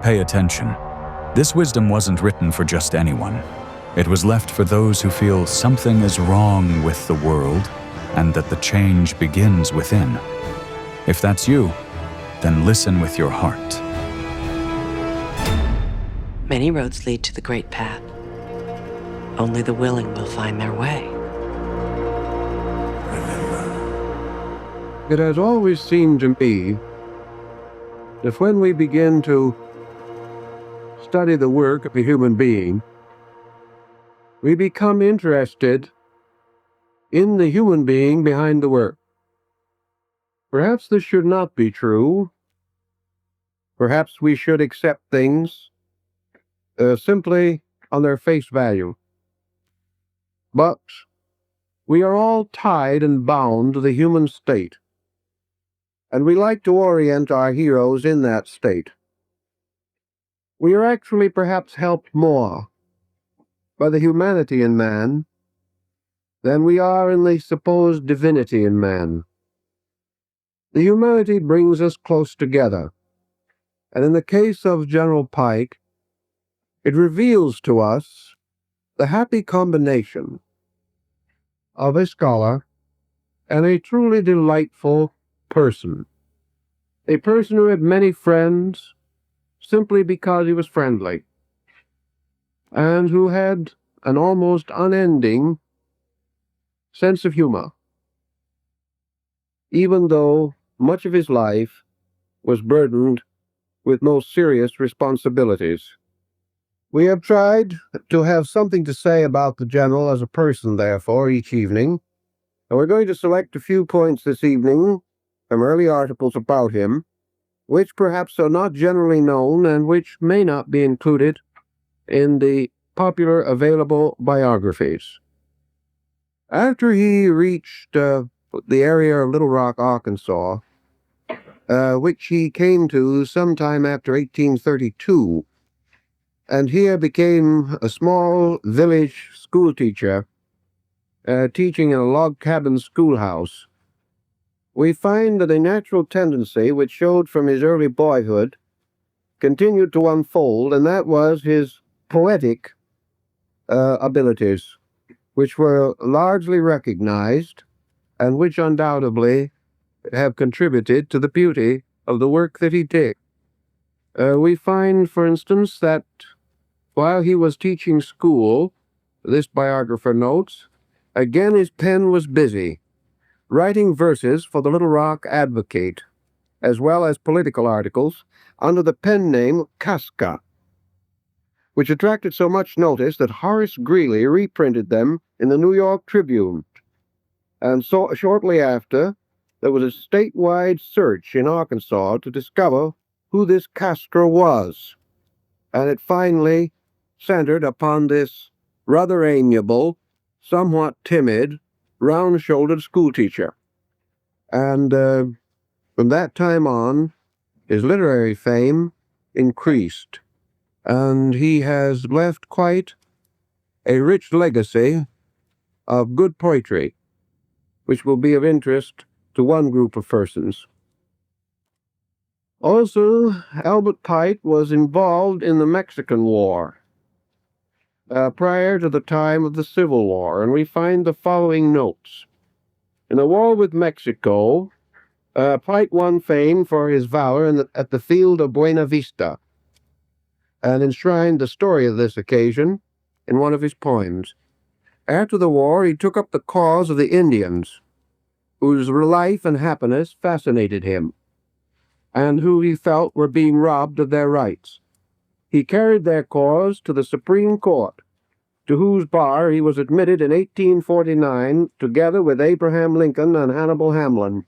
Pay attention. This wisdom wasn't written for just anyone. It was left for those who feel something is wrong with the world and that the change begins within. If that's you, then listen with your heart. Many roads lead to the great path. Only the willing will find their way. It has always seemed to me that when we begin to study the work of a human being, we become interested in the human being behind the work. Perhaps this should not be true. Perhaps we should accept things simply on their face value. But we are all tied and bound to the human state, and we like to orient our heroes in that state. We are actually perhaps helped more by the humanity in man than we are in the supposed divinity in man. The humanity brings us close together, and in the case of General Pike, it reveals to us the happy combination of a scholar and a truly delightful person. A person who had many friends simply because he was friendly, and who had an almost unending sense of humor, even though much of his life was burdened with most serious responsibilities. We have tried to have something to say about the General as a person, therefore, each evening, and we're going to select a few points this evening from early articles about him, which perhaps are not generally known and which may not be included in the popular available biographies. After he reached the area of Little Rock, Arkansas, which he came to sometime after 1832, and here became a small village schoolteacher, teaching in a log cabin schoolhouse, we find that a natural tendency which showed from his early boyhood continued to unfold, and that was his poetic abilities, which were largely recognized and which undoubtedly have contributed to the beauty of the work that he did. We find, for instance, that while he was teaching school, this biographer notes, again his pen was busy, writing verses for the Little Rock Advocate, as well as political articles, under the pen name Casca, which attracted so much notice that Horace Greeley reprinted them in the New York Tribune. And so shortly after, there was a statewide search in Arkansas to discover who this Casca was, and it finally centered upon this rather amiable, somewhat timid, round-shouldered schoolteacher. And from that time on, his literary fame increased, and he has left quite a rich legacy of good poetry, which will be of interest to one group of persons. Also, Albert Pike was involved in the Mexican War prior to the time of the Civil War, and we find the following notes. In the war with Mexico, Pike won fame for his valor at the field of Buena Vista, and enshrined the story of this occasion in one of his poems. After the war, he took up the cause of the Indians, whose life and happiness fascinated him, and who he felt were being robbed of their rights. He carried their cause to the Supreme Court, to whose bar he was admitted in 1849, together with Abraham Lincoln and Hannibal Hamlin.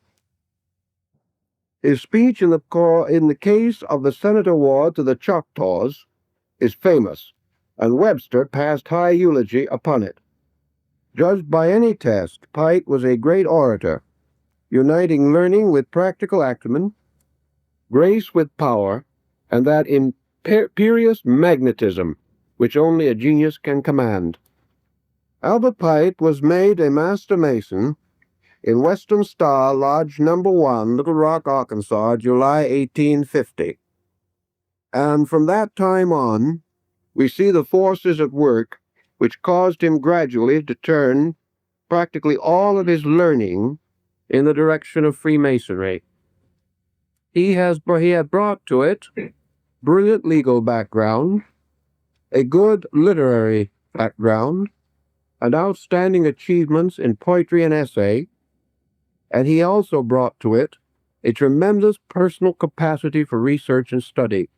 His speech in the case of the Senate Award to the Choctaws is famous, and Webster passed high eulogy upon it. Judged by any test, Pike was a great orator, uniting learning with practical acumen, grace with power, and that imperious magnetism which only a genius can command. Albert Pike was made a Master Mason in Western Star Lodge No. 1, Little Rock, Arkansas, July 1850. And from that time on, we see the forces at work which caused him gradually to turn practically all of his learning in the direction of Freemasonry. He had brought to it brilliant legal background, a good literary background, and outstanding achievements in poetry and essay, and he also brought to it a tremendous personal capacity for research and study.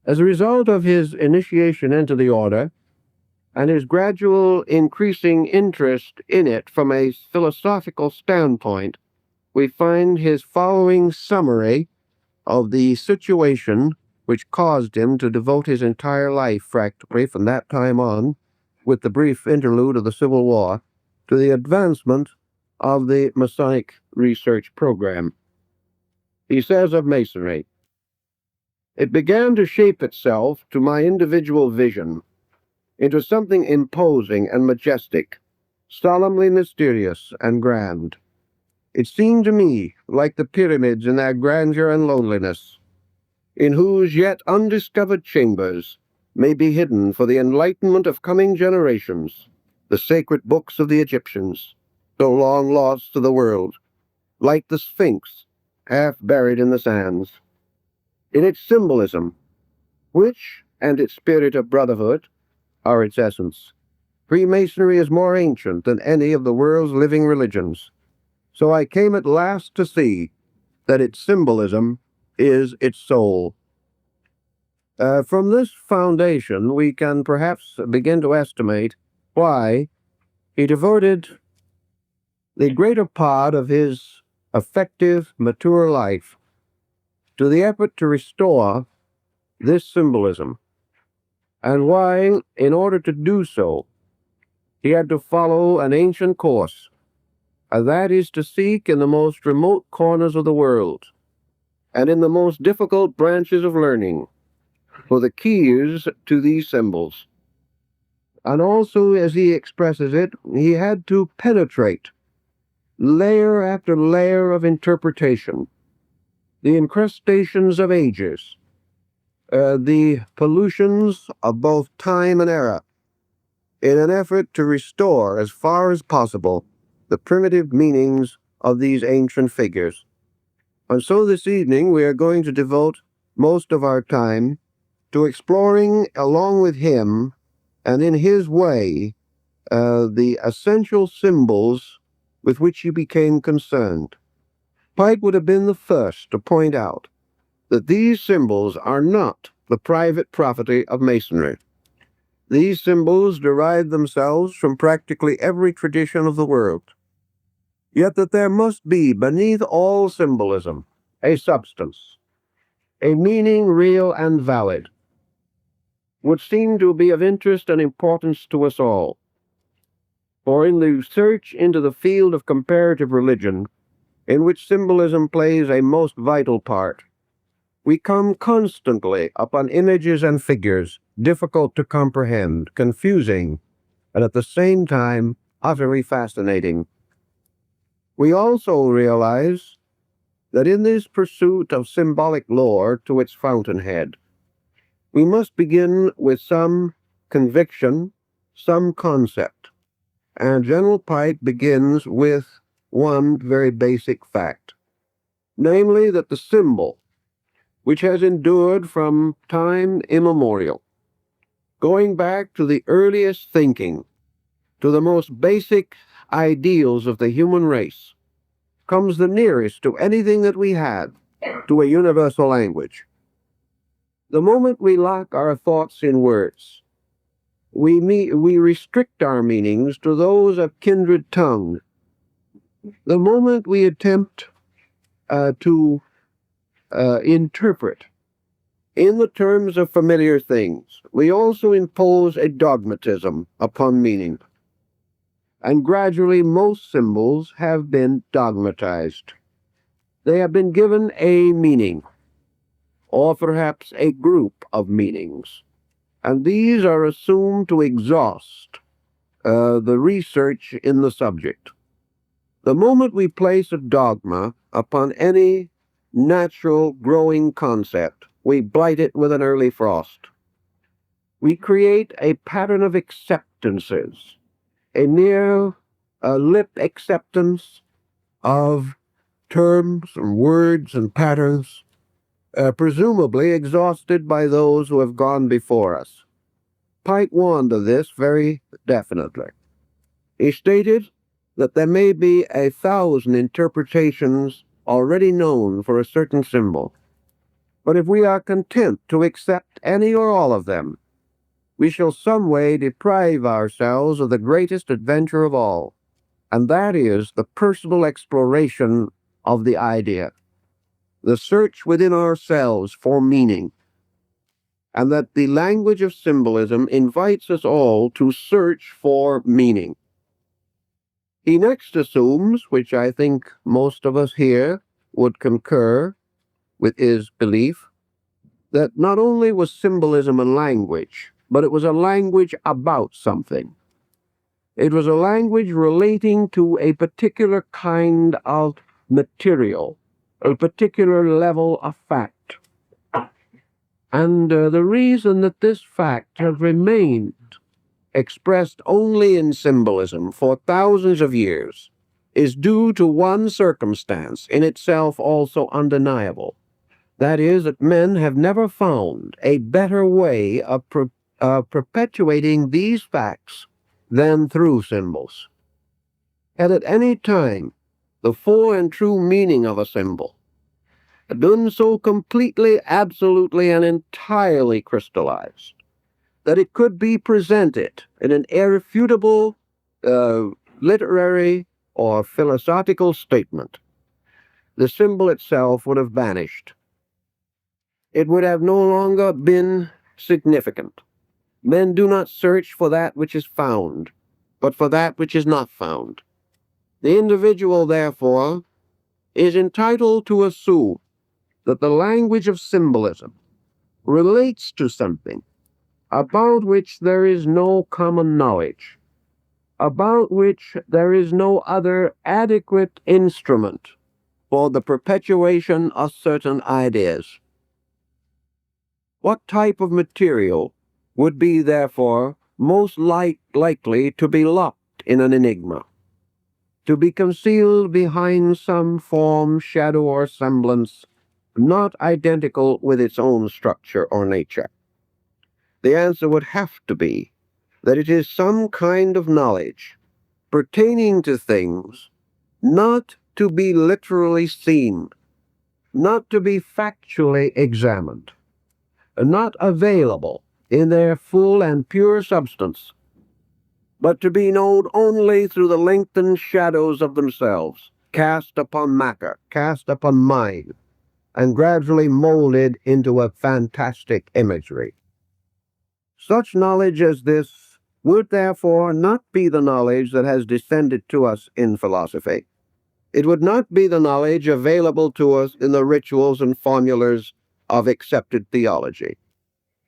As a result of his initiation into the order and his gradual increasing interest in it from a philosophical standpoint, we find his following summary of the situation which caused him to devote his entire life, practically from that time on, with the brief interlude of the Civil War, to the advancement of the Masonic research program. He says of Masonry, "It began to shape itself to my individual vision into something imposing and majestic, solemnly mysterious and grand. It seemed to me like the pyramids in their grandeur and loneliness, in whose yet undiscovered chambers may be hidden for the enlightenment of coming generations the sacred books of the Egyptians, so long lost to the world, like the Sphinx, half buried in the sands. In its symbolism, which, and its spirit of brotherhood, are its essence, Freemasonry is more ancient than any of the world's living religions. So I came at last to see that its symbolism is its soul." From this foundation, we can perhaps begin to estimate why he devoted the greater part of his effective, mature life to the effort to restore this symbolism, and why, in order to do so, he had to follow an ancient course, and that is to seek in the most remote corners of the world and in the most difficult branches of learning for the keys to these symbols. And also, as he expresses it, he had to penetrate layer after layer of interpretation, the incrustations of ages, the pollutions of both time and era, in an effort to restore as far as possible the primitive meanings of these ancient figures. And so this evening we are going to devote most of our time to exploring, along with him and in his way, the essential symbols with which he became concerned. Pike would have been the first to point out that these symbols are not the private property of Masonry. These symbols derive themselves from practically every tradition of the world. Yet that there must be, beneath all symbolism, a substance, a meaning real and valid, would seem to be of interest and importance to us all. For in the search into the field of comparative religion, in which symbolism plays a most vital part, we come constantly upon images and figures difficult to comprehend, confusing, and at the same time utterly fascinating. We also realize that in this pursuit of symbolic lore to its fountainhead, we must begin with some conviction, some concept. And General Pike begins with one very basic fact, namely that the symbol, which has endured from time immemorial, going back to the earliest thinking, to the most basic ideals of the human race, comes the nearest to anything that we had to a universal language. The moment we lock our thoughts in words, we restrict our meanings to those of kindred tongue. The moment we attempt to interpret in the terms of familiar things, we also impose a dogmatism upon meaning. And gradually most symbols have been dogmatized. They have been given a meaning, or perhaps a group of meanings, and these are assumed to exhaust the research in the subject. The moment we place a dogma upon any natural growing concept, we blight it with an early frost. We create a pattern of acceptances, a near lip acceptance of terms and words and patterns, presumably exhausted by those who have gone before us. Pike warned of this very definitely. He stated that there may be 1,000 interpretations already known for a certain symbol, but if we are content to accept any or all of them, we shall some way deprive ourselves of the greatest adventure of all, and that is the personal exploration of the idea, the search within ourselves for meaning, and that the language of symbolism invites us all to search for meaning. He next assumes, which I think most of us here would concur with his belief, that not only was symbolism a language, but it was a language about something. It was a language relating to a particular kind of material, a particular level of fact. And the reason that this fact has remained expressed only in symbolism for thousands of years is due to one circumstance, in itself also undeniable. That is, that men have never found a better way of perpetuating these facts than through symbols. And at any time, the full and true meaning of a symbol, done so completely, absolutely, and entirely crystallized, that it could be presented in an irrefutable literary or philosophical statement, the symbol itself would have vanished. It would have no longer been significant. Men do not search for that which is found, but for that which is not found. The individual, therefore, is entitled to assume that the language of symbolism relates to something about which there is no common knowledge, about which there is no other adequate instrument for the perpetuation of certain ideas. What type of material would be, therefore, most likely to be locked in an enigma, to be concealed behind some form, shadow, or semblance not identical with its own structure or nature? The answer would have to be that it is some kind of knowledge pertaining to things not to be literally seen, not to be factually examined, not available in their full and pure substance, but to be known only through the lengthened shadows of themselves, cast upon matter, cast upon mind, and gradually molded into a fantastic imagery. Such knowledge as this would therefore not be the knowledge that has descended to us in philosophy. It would not be the knowledge available to us in the rituals and formulas of accepted theology.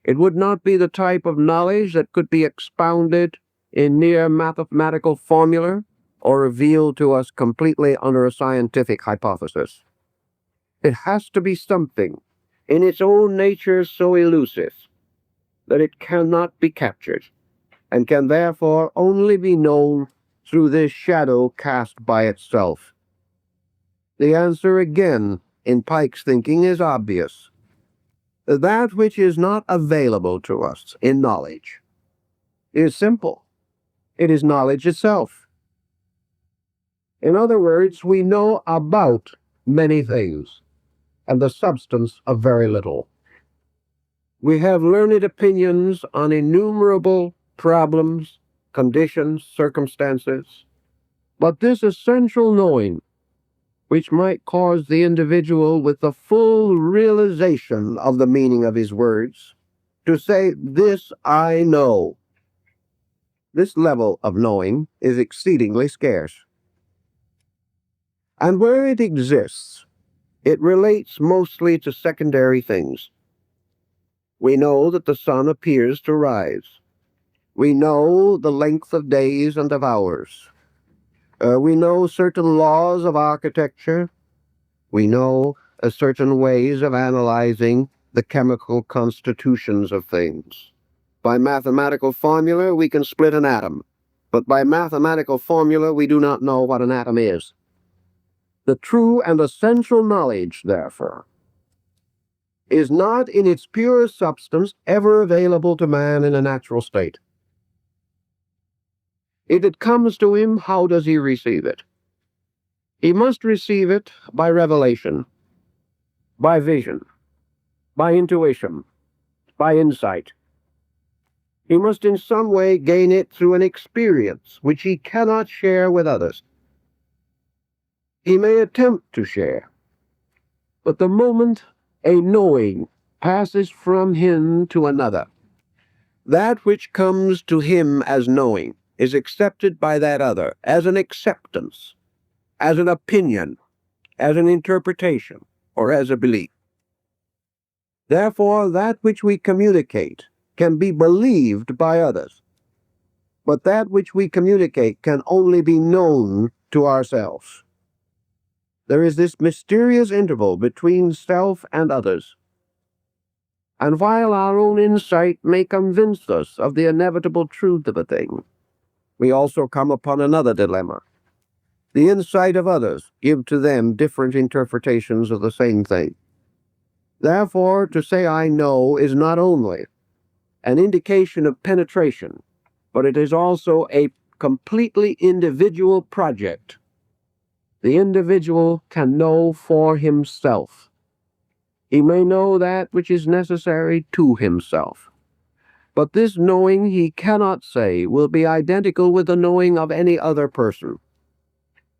It would not be the type of knowledge that could be expounded in mere mathematical formula or revealed to us completely under a scientific hypothesis. It has to be something in its own nature so elusive that it cannot be captured, and can therefore only be known through this shadow cast by itself. The answer again, in Pike's thinking, is obvious. That which is not available to us in knowledge is simple. It is knowledge itself. In other words, we know about many things, and the substance of very little. We have learned opinions on innumerable problems, conditions, circumstances, but this essential knowing, which might cause the individual with the full realization of the meaning of his words to say, "This I know," this level of knowing is exceedingly scarce. And where it exists, it relates mostly to secondary things. We know that the sun appears to rise. We know the length of days and of hours. We know certain laws of architecture. We know certain ways of analyzing the chemical constitutions of things. By mathematical formula, we can split an atom, but by mathematical formula, we do not know what an atom is. The true and essential knowledge, therefore, is not in its pure substance ever available to man in a natural state. If it comes to him, how does he receive it? He must receive it by revelation, by vision, by intuition, by insight. He must in some way gain it through an experience which he cannot share with others. He may attempt to share, but the moment a knowing passes from him to another, that which comes to him as knowing is accepted by that other as an acceptance, as an opinion, as an interpretation, or as a belief. Therefore, that which we communicate can be believed by others, but that which we communicate can only be known to ourselves. There is this mysterious interval between self and others, and while our own insight may convince us of the inevitable truth of a thing, we also come upon another dilemma. The insight of others give to them different interpretations of the same thing. Therefore, to say I know is not only an indication of penetration, but it is also a completely individual project. The individual can know for himself. He may know that which is necessary to himself. But this knowing, he cannot say, will be identical with the knowing of any other person.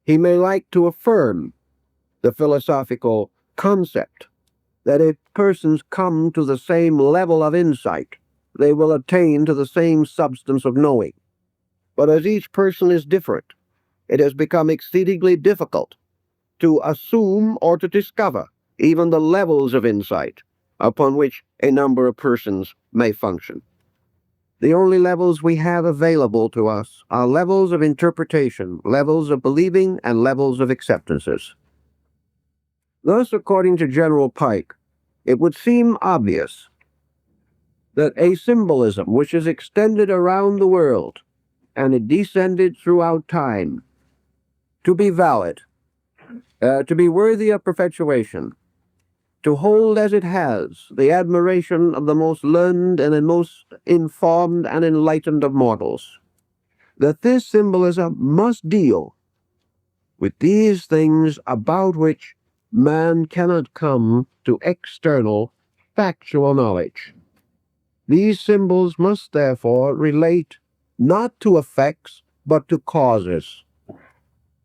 He may like to affirm the philosophical concept that if persons come to the same level of insight, they will attain to the same substance of knowing. But as each person is different, it has become exceedingly difficult to assume or to discover even the levels of insight upon which a number of persons may function. The only levels we have available to us are levels of interpretation, levels of believing, and levels of acceptances. Thus, according to General Pike, it would seem obvious that a symbolism which is extended around the world and it descended throughout time to be valid, to be worthy of perpetuation, to hold as it has the admiration of the most learned and the most informed and enlightened of mortals, that this symbolism must deal with these things about which man cannot come to external, factual knowledge. These symbols must therefore relate not to effects, but to causes,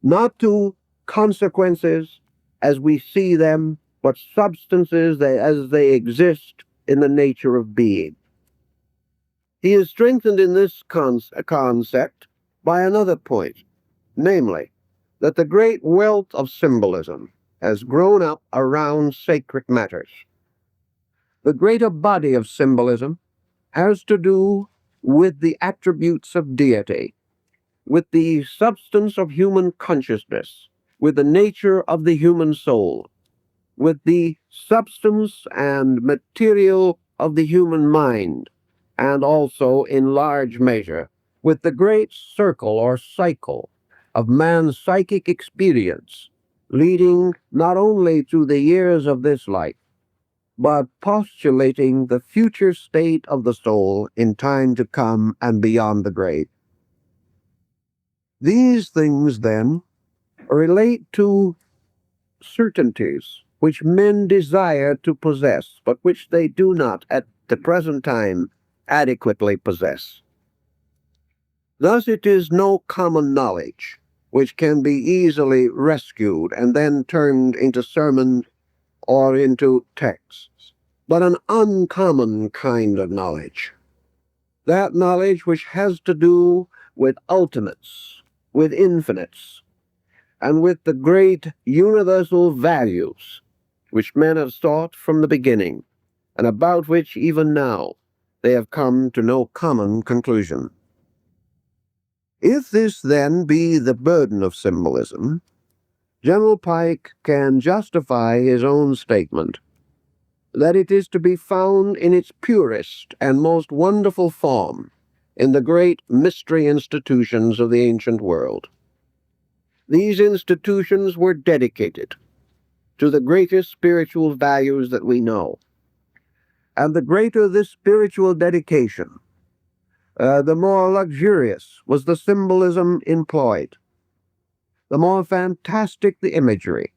not to consequences as we see them, but substances as they exist in the nature of being. He is strengthened in this concept by another point, namely, that the great wealth of symbolism has grown up around sacred matters. The greater body of symbolism has to do with the attributes of deity, with the substance of human consciousness, with the nature of the human soul, with the substance and material of the human mind, and also, in large measure, with the great circle or cycle of man's psychic experience, leading not only through the years of this life, but postulating the future state of the soul in time to come and beyond the grave. These things, then, relate to certainties which men desire to possess, but which they do not at the present time adequately possess. Thus it is no common knowledge which can be easily rescued and then turned into sermons or into texts, but an uncommon kind of knowledge. That knowledge which has to do with ultimates, with infinites, and with the great universal values which men have sought from the beginning, and about which even now they have come to no common conclusion. If this then be the burden of symbolism, General Pike can justify his own statement that it is to be found in its purest and most wonderful form in the great mystery institutions of the ancient world. These institutions were dedicated to the greatest spiritual values that we know. And the greater this spiritual dedication, the more luxurious was the symbolism employed, the more fantastic the imagery,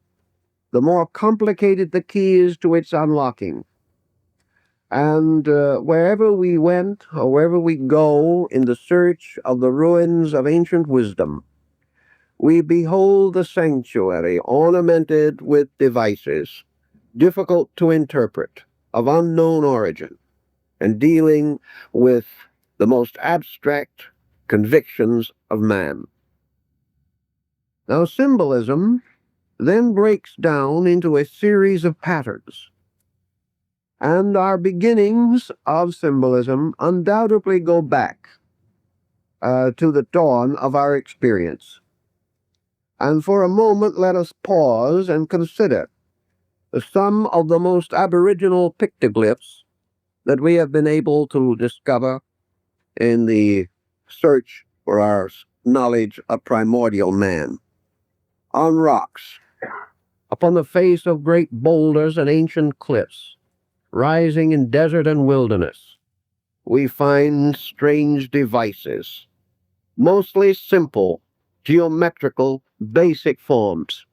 the more complicated the keys to its unlocking. And wherever we went, or wherever we go in the search of the ruins of ancient wisdom, we behold the sanctuary ornamented with devices difficult to interpret, of unknown origin, and dealing with the most abstract convictions of man. Now, symbolism then breaks down into a series of patterns, and our beginnings of symbolism undoubtedly go back to the dawn of our experience. And for a moment, let us pause and consider some of the most aboriginal pictoglyphs that we have been able to discover in the search for our knowledge of primordial man. On rocks, upon the face of great boulders and ancient cliffs, rising in desert and wilderness, we find strange devices, mostly simple, geometrical, basic forms.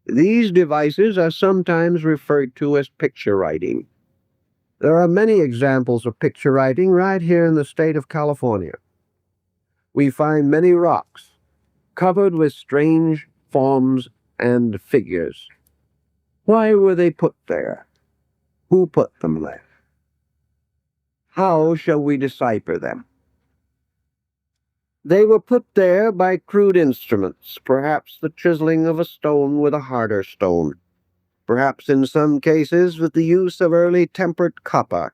These devices are sometimes referred to as picture writing. There are many examples of picture writing right here in the state of California. We find many rocks covered with strange forms and figures. Why were they put there? Who put them there? How shall we decipher them? They were put there by crude instruments, perhaps the chiseling of a stone with a harder stone, perhaps in some cases with the use of early tempered copper,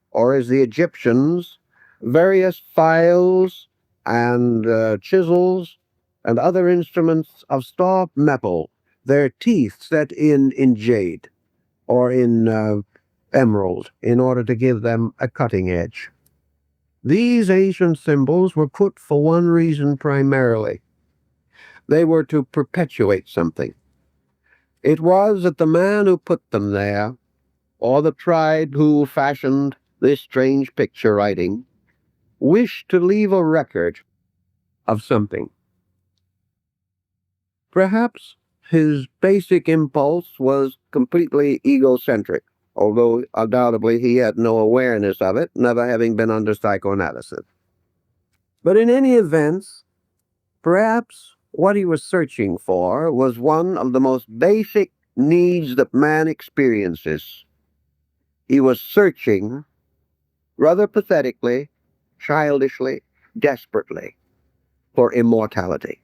or as the Egyptians, various files and chisels and other instruments of soft metal, their teeth set in jade or in emerald in order to give them a cutting edge. These ancient symbols were put for one reason primarily. They were to perpetuate something. It was that the man who put them there, or the tribe who fashioned this strange picture writing, wished to leave a record of something. Perhaps his basic impulse was completely egocentric, although undoubtedly he had no awareness of it, never having been under psychoanalysis. But in any event, perhaps what he was searching for was one of the most basic needs that man experiences. He was searching, rather pathetically, childishly, desperately, for immortality.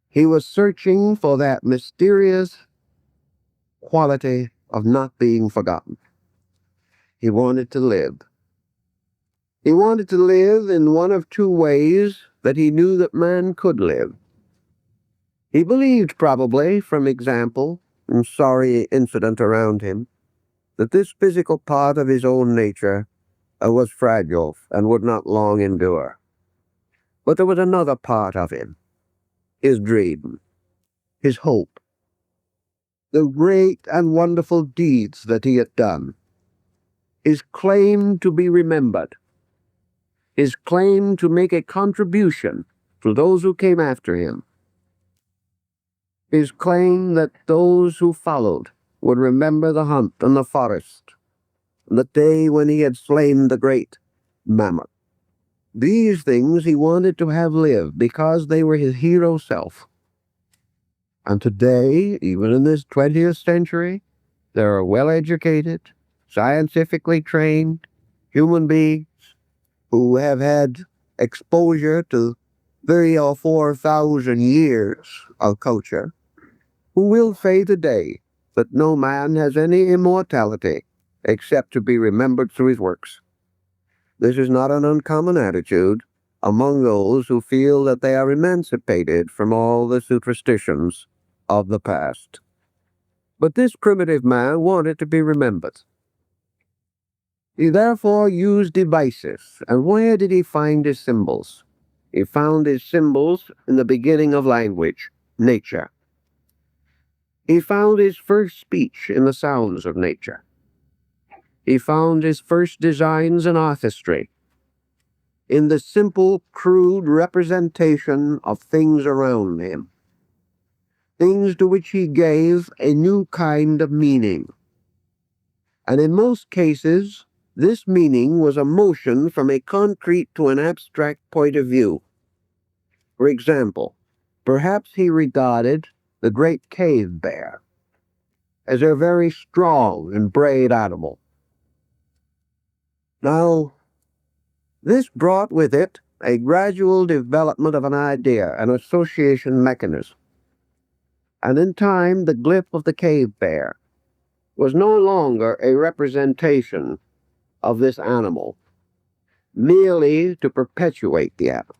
He was searching for that mysterious quality of not being forgotten. He wanted to live. He wanted to live in one of two ways that he knew that man could live. He believed, probably, from example and sorry incident around him, that this physical part of his own nature was fragile and would not long endure. But there was another part of him, his dream, his hope, the great and wonderful deeds that he had done, his claim to be remembered, his claim to make a contribution to those who came after him, his claim that those who followed would remember the hunt in the forest, the day when he had slain the great mammoth. These things he wanted to have live because they were his hero self. And today, even in this 20th century, there are well-educated, scientifically trained human beings who have had exposure to 3,000 or 4,000 years of culture, who will say today that no man has any immortality except to be remembered through his works. This is not an uncommon attitude among those who feel that they are emancipated from all the superstitions of the past. But this primitive man wanted to be remembered. He therefore used devices. And where did he find his symbols? He found his symbols in the beginning of language, nature. He found his first speech in the sounds of nature. He found his first designs in artistry, in the simple, crude representation of things around him, things to which he gave a new kind of meaning. And in most cases, this meaning was a motion from a concrete to an abstract point of view. For example, perhaps he regarded the great cave bear as a very strong and brave animal. Now, this brought with it a gradual development of an idea, an association mechanism. And in time, the glyph of the cave bear was no longer a representation of this animal, merely to perpetuate the animal.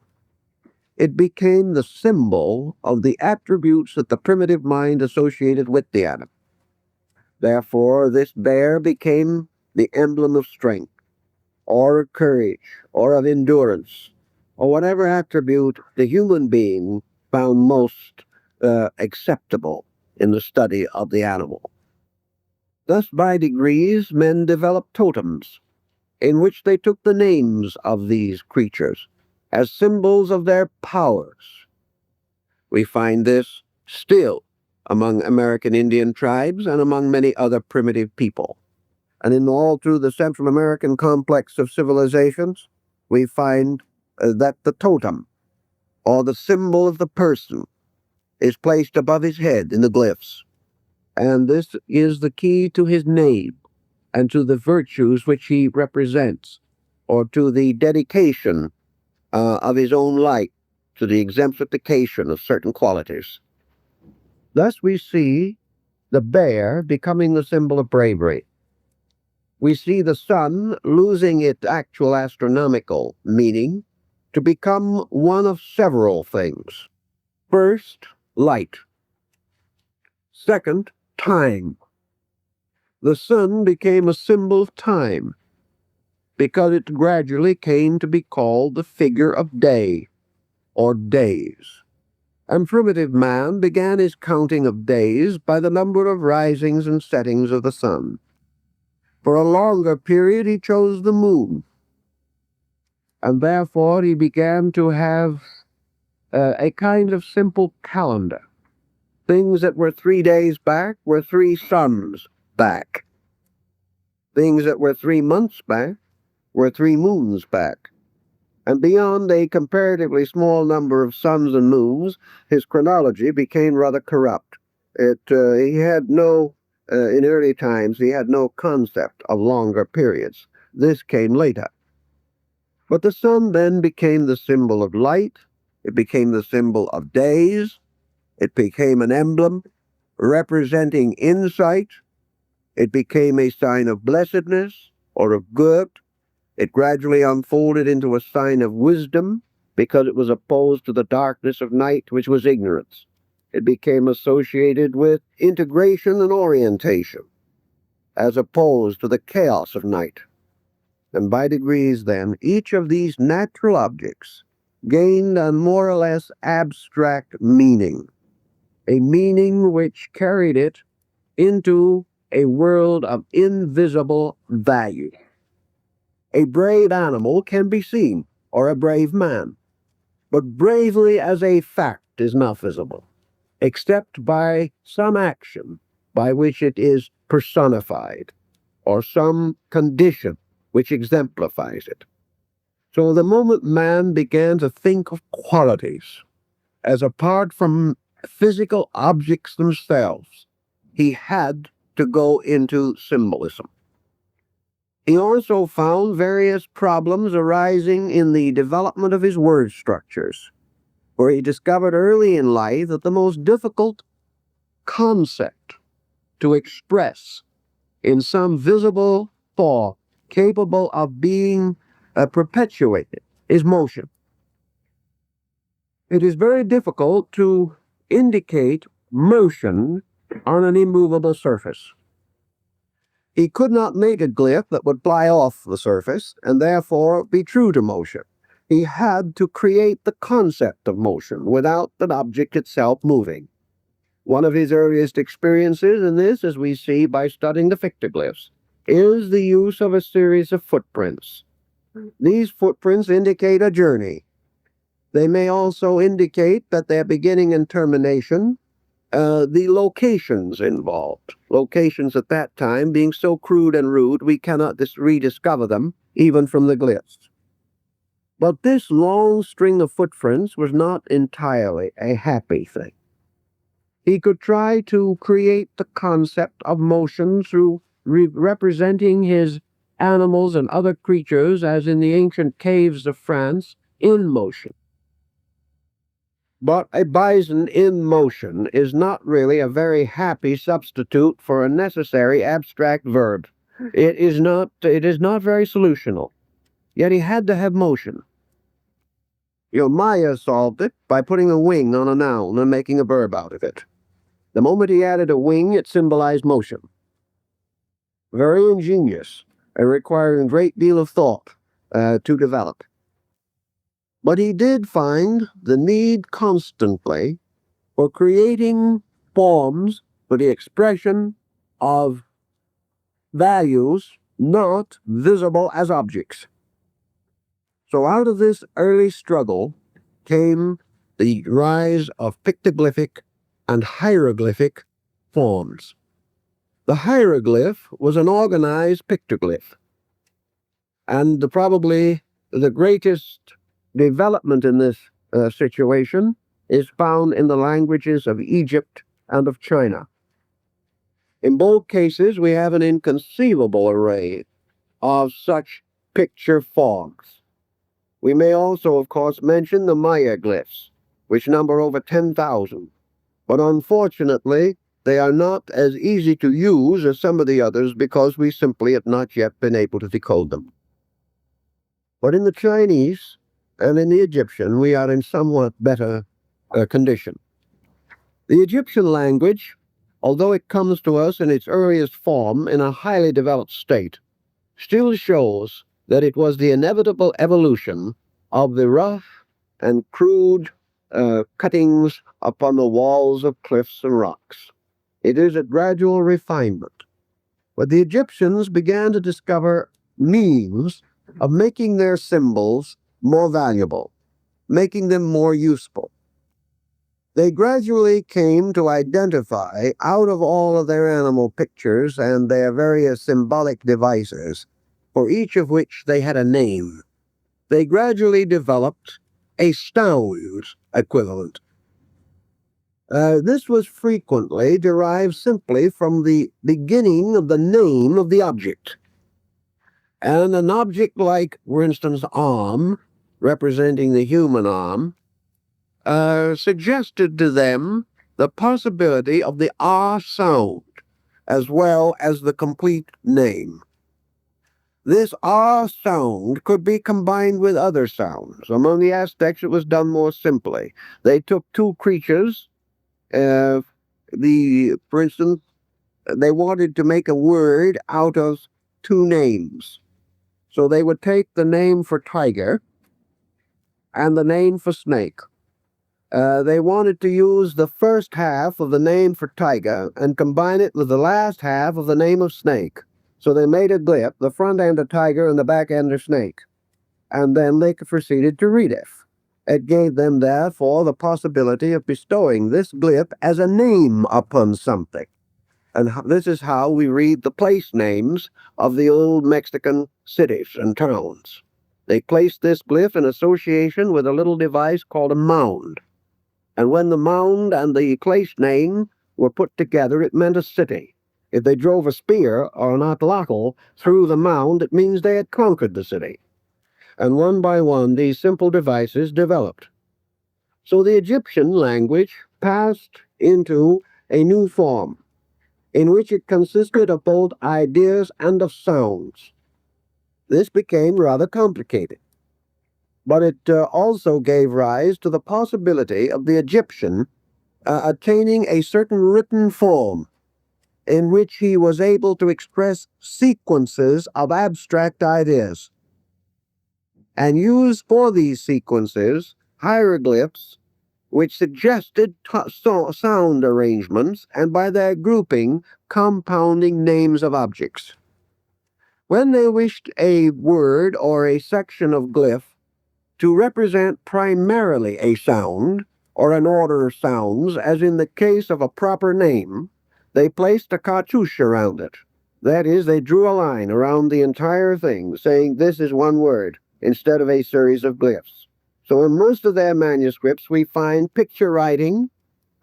It became the symbol of the attributes that the primitive mind associated with the animal. Therefore, this bear became the emblem of strength, or of courage, or of endurance, or whatever attribute the human being found most acceptable in the study of the animal. Thus, by degrees, men developed totems, in which they took the names of these creatures as symbols of their powers. We find this still among American Indian tribes and among many other primitive people. And in all through the Central American complex of civilizations, we find that the totem, or the symbol of the person, is placed above his head in the glyphs. And this is the key to his name and to the virtues which he represents, or to the dedication of his own life, to the exemplification of certain qualities. Thus we see the bear becoming the symbol of bravery. We see the sun losing its actual astronomical meaning to become one of several things. First, light. Second, time. The sun became a symbol of time because it gradually came to be called the figure of day, or days. And primitive man began his counting of days by the number of risings and settings of the sun. For a longer period he chose the moon, and therefore he began to have a kind of simple calendar. Things that were 3 days back were 3 suns back. Things that were 3 months back were 3 moons back. And beyond a comparatively small number of suns and moons, his chronology became rather corrupt. He had no, in early times, he had no concept of longer periods. This came later. But the sun then became the symbol of light. It became the symbol of days. It became an emblem representing insight. It became a sign of blessedness or of good. It gradually unfolded into a sign of wisdom because it was opposed to the darkness of night, which was ignorance. It became associated with integration and orientation, as opposed to the chaos of night. And by degrees, then, each of these natural objects gained a more or less abstract meaning, a meaning which carried it into a world of invisible value. A brave animal can be seen, or a brave man, but bravery as a fact is not visible, except by some action by which it is personified, or some condition which exemplifies it. So the moment man began to think of qualities as apart from physical objects themselves, he had to go into symbolism. He also found various problems arising in the development of his word structures, where he discovered early in life that the most difficult concept to express in some visible form capable of being perpetuated is motion. It is very difficult to indicate motion on an immovable surface. He could not make a glyph that would fly off the surface and therefore be true to motion. He had to create the concept of motion without the object itself moving. One of his earliest experiences in this, as we see by studying the pictoglyphs, is the use of a series of footprints. These footprints indicate a journey. They may also indicate that their beginning and termination, the locations involved. Locations at that time being so crude and rude, we cannot rediscover them, even from the glyphs. But this long string of footprints was not entirely a happy thing. He could try to create the concept of motion through representing his animals and other creatures, as in the ancient caves of France, in motion. But a bison in motion is not really a very happy substitute for a necessary abstract verb. It is not very solutional. Yet he had to have motion. Maya solved it by putting a wing on a noun and making a verb out of it. The moment he added a wing, it symbolized motion. Very ingenious, and requiring a great deal of thought to develop. But he did find the need constantly for creating forms for the expression of values not visible as objects. So out of this early struggle came the rise of pictoglyphic and hieroglyphic forms. The hieroglyph was an organized pictoglyph, and probably the greatest development in this situation is found in the languages of Egypt and of China. In both cases, we have an inconceivable array of such picture forms. We may also, of course, mention the Maya glyphs, which number over 10,000. But unfortunately, they are not as easy to use as some of the others because we simply have not yet been able to decode them. But in the Chinese and in the Egyptian, we are in somewhat better condition. The Egyptian language, although it comes to us in its earliest form in a highly developed state, still shows that it was the inevitable evolution of the rough and crude cuttings upon the walls of cliffs and rocks. It is a gradual refinement. But the Egyptians began to discover means of making their symbols more valuable, making them more useful. They gradually came to identify, out of all of their animal pictures and their various symbolic devices, for each of which they had a name, they gradually developed a sound equivalent. This was frequently derived simply from the beginning of the name of the object. And an object like, for instance, arm, representing the human arm, suggested to them the possibility of the R sound, as well as the complete name. This R sound could be combined with other sounds. Among the Aztecs, it was done more simply. They took two creatures. For instance, they wanted to make a word out of two names. So they would take the name for tiger and the name for snake. They wanted to use the first half of the name for tiger and combine it with the last half of the name of snake. So they made a glyph, the front end a tiger and the back end a snake. And then they proceeded to read it. It gave them, therefore, the possibility of bestowing this glyph as a name upon something. And this is how we read the place names of the old Mexican cities and towns. They placed this glyph in association with a little device called a mound. And when the mound and the place name were put together, it meant a city. If they drove a spear or an atlatl through the mound, it means they had conquered the city. And one by one, these simple devices developed. So the Egyptian language passed into a new form, in which it consisted of both ideas and of sounds. This became rather complicated, but it also gave rise to the possibility of the Egyptian attaining a certain written form in which he was able to express sequences of abstract ideas and use for these sequences hieroglyphs which suggested sound arrangements and by their grouping compounding names of objects. When they wished a word or a section of glyph to represent primarily a sound or an order of sounds, as in the case of a proper name, they placed a cartouche around it. That is, they drew a line around the entire thing, saying this is one word, instead of a series of glyphs. So in most of their manuscripts, we find picture writing,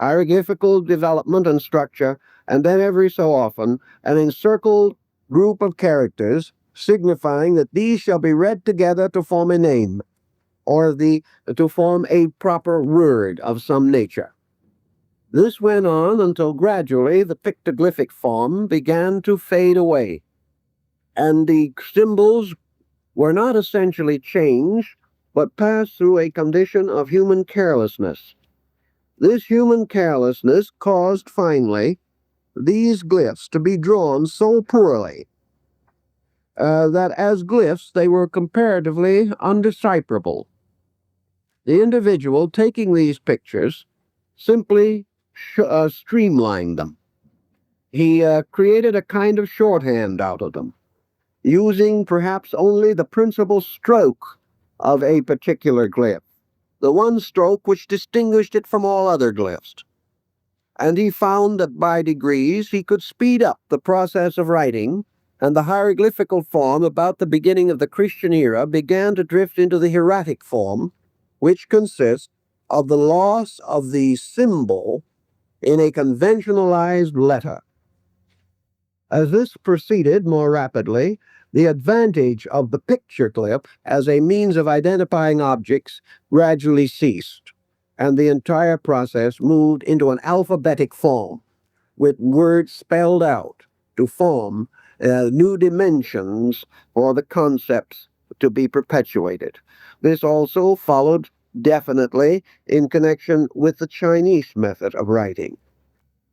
hieroglyphical development and structure, and then every so often an encircled group of characters signifying that these shall be read together to form a name, or to form a proper word of some nature. This went on until gradually the pictoglyphic form began to fade away, and the symbols were not essentially changed, but passed through a condition of human carelessness. This human carelessness caused, finally, these glyphs to be drawn so poorly that as glyphs they were comparatively undecipherable. The individual taking these pictures simply streamlined them. He created a kind of shorthand out of them, using perhaps only the principal stroke of a particular glyph, the one stroke which distinguished it from all other glyphs. And he found that by degrees he could speed up the process of writing, and the hieroglyphical form about the beginning of the Christian era began to drift into the hieratic form, which consists of the loss of the symbol in a conventionalized letter. As this proceeded more rapidly, the advantage of the picture glyph as a means of identifying objects gradually ceased, and the entire process moved into an alphabetic form, with words spelled out to form new dimensions for the concepts to be perpetuated. This also followed definitely in connection with the Chinese method of writing.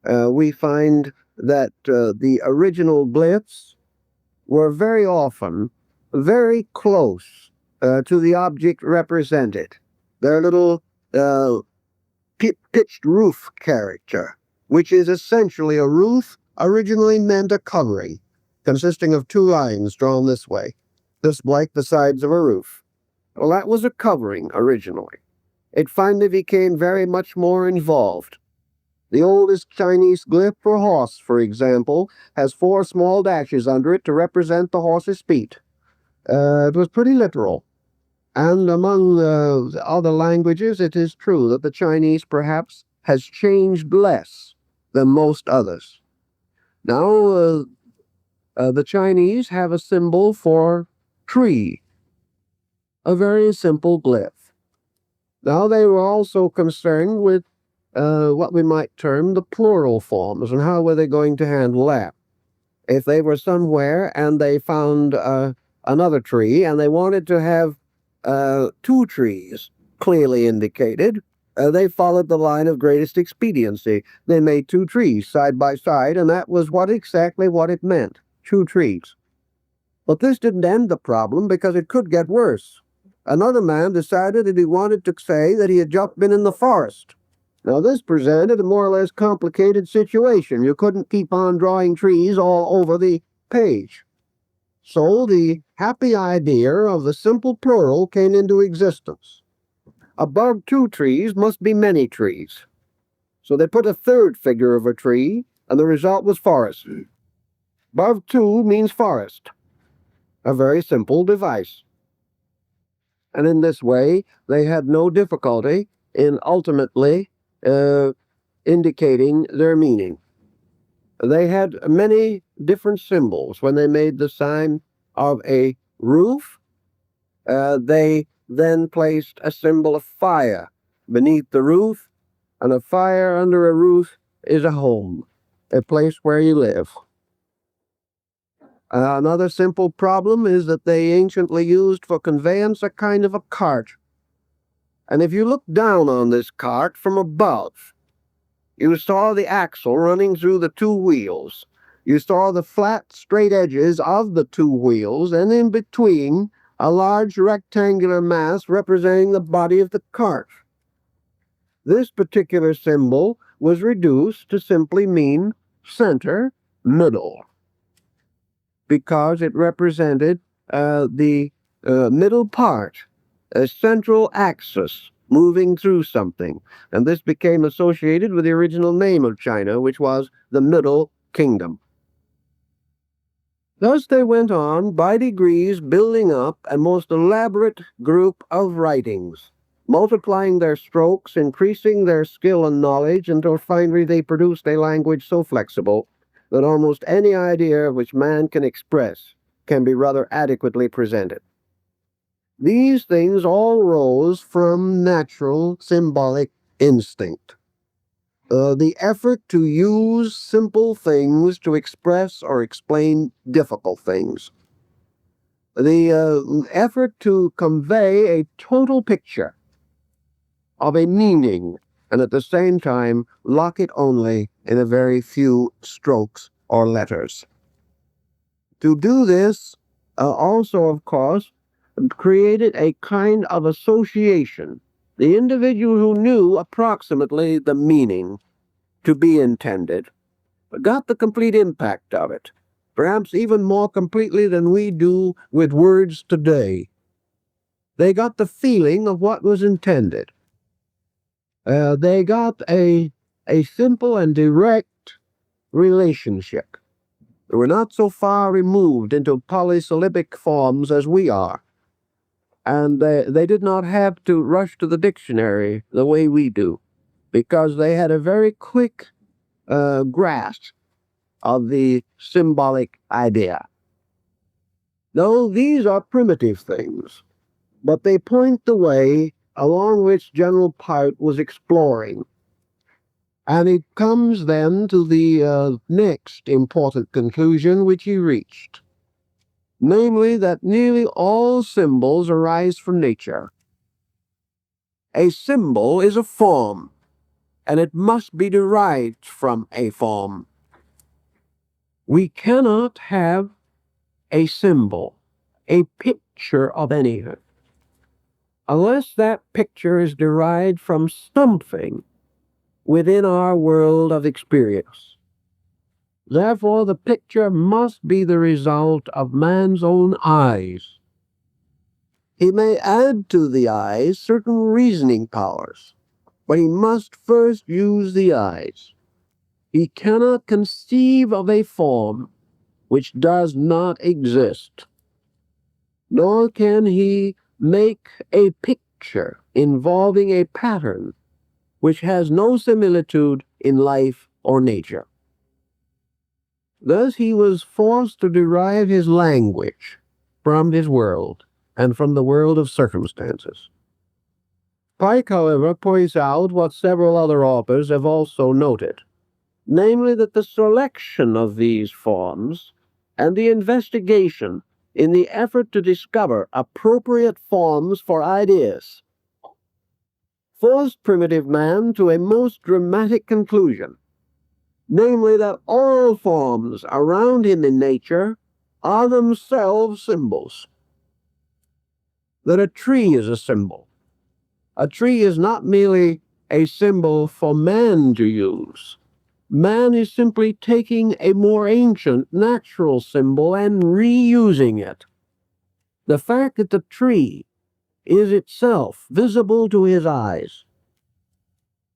We find that the original glyphs were very often very close to the object represented. Their little pitched roof character, which is essentially a roof, originally meant a covering, consisting of two lines drawn this way, just like the sides of a roof. Well, that was a covering originally. It finally became very much more involved. The oldest Chinese glyph for horse, for example, has 4 small dashes under it to represent the horse's feet. It was pretty literal. And among the other languages, it is true that the Chinese perhaps has changed less than most others. Now, the Chinese have a symbol for tree, a very simple glyph. Now, they were also concerned with what we might term the plural forms, and how were they going to handle that? If they were somewhere and they found another tree and they wanted to have 2 trees clearly indicated, they followed the line of greatest expediency. They made 2 trees side by side, and that was exactly what it meant, 2 trees. But this didn't end the problem, because it could get worse. Another man decided that he wanted to say that he had just been in the forest. Now, this presented a more or less complicated situation. You couldn't keep on drawing trees all over the page. So the happy idea of the simple plural came into existence. Above 2 trees must be many trees. So they put a 3rd figure of a tree, and the result was forest. Above 2 means forest. A very simple device. And in this way, they had no difficulty in ultimately indicating their meaning. They had many different symbols. When they made the sign of a roof, they then placed a symbol of fire beneath the roof, and a fire under a roof is a home, a place where you live. Another simple problem is that they anciently used for conveyance a kind of a cart. And if you look down on this cart from above, You saw the axle running through the two wheels. You saw the flat, straight edges of the two wheels, and in between, a large rectangular mass representing the body of the cart. This particular symbol was reduced to simply mean center, middle, because it represented the middle part, a central axis moving through something. And this became associated with the original name of China, which was the Middle Kingdom. Thus they went on, by degrees, building up a most elaborate group of writings, multiplying their strokes, increasing their skill and knowledge, until finally they produced a language so flexible that almost any idea which man can express can be rather adequately presented. These things all rose from natural symbolic instinct. The effort to use simple things to express or explain difficult things. The effort to convey a total picture of a meaning and at the same time lock it only in a very few strokes or letters. To do this also, of course, created a kind of association. The individual who knew approximately the meaning to be intended got the complete impact of it, perhaps even more completely than we do with words today. They got the feeling of what was intended. They got a simple and direct relationship. They were not so far removed into polysyllabic forms as we are. And they did not have to rush to the dictionary the way we do, because they had a very quick grasp of the symbolic idea. Though these are primitive things, but they point the way along which General Pike was exploring. And it comes then to the next important conclusion which he reached, namely that nearly all symbols arise from nature. A symbol is a form, and it must be derived from a form. We cannot have a symbol, a picture of anything, unless that picture is derived from something within our world of experience. Therefore, the picture must be the result of man's own eyes. He may add to the eyes certain reasoning powers, but he must first use the eyes. He cannot conceive of a form which does not exist, nor can he make a picture involving a pattern which has no similitude in life or nature. Thus he was forced to derive his language from his world and from the world of circumstances. Pike, however, points out what several other authors have also noted, namely that the selection of these forms and the investigation in the effort to discover appropriate forms for ideas forced primitive man to a most dramatic conclusion, namely that all forms around him in nature are themselves symbols. That a tree is a symbol. A tree is not merely a symbol for man to use. Man is simply taking a more ancient, natural symbol and reusing it. The fact that the tree is itself visible to his eyes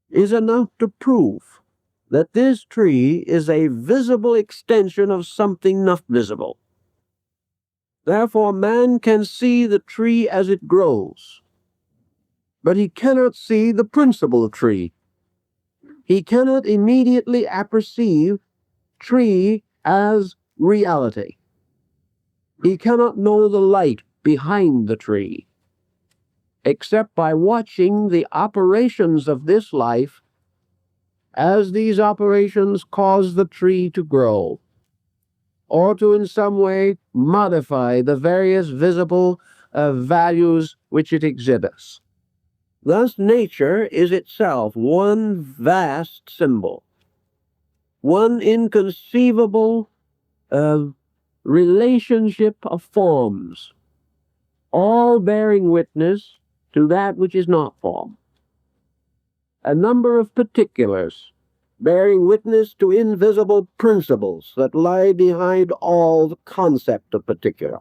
is enough to prove that this tree is a visible extension of something not visible. Therefore, man can see the tree as it grows, but he cannot see the principal tree. He cannot immediately apperceive tree as reality. He cannot know the light behind the tree, except by watching the operations of this life as these operations cause the tree to grow, or to in some way modify the various visible values which it exhibits. Thus, nature is itself one vast symbol, one inconceivable relationship of forms, all bearing witness to that which is not form. A number of particulars bearing witness to invisible principles that lie behind all the concept of particular.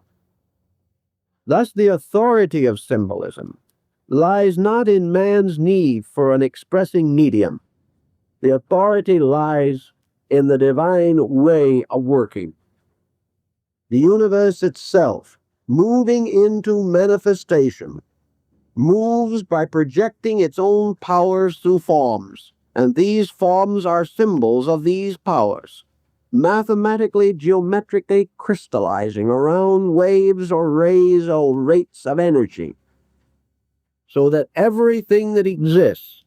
Thus, the authority of symbolism lies not in man's need for an expressing medium. The authority lies in the divine way of working. The universe itself, moving into manifestation, moves by projecting its own powers through forms, and these forms are symbols of these powers, mathematically, geometrically crystallizing around waves or rays or rates of energy, so that everything that exists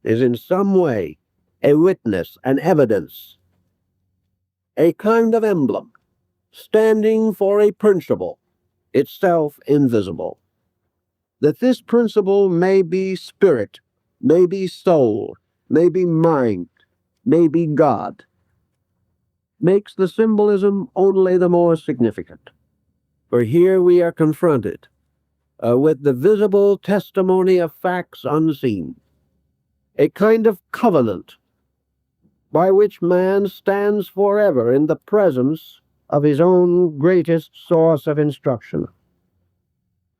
is in some way a witness, an evidence, a kind of emblem, standing for a principle, itself invisible. That this principle may be spirit, may be soul, may be mind, may be God, makes the symbolism only the more significant. For here we are confronted with the visible testimony of facts unseen, a kind of covenant by which man stands forever in the presence of his own greatest source of instruction.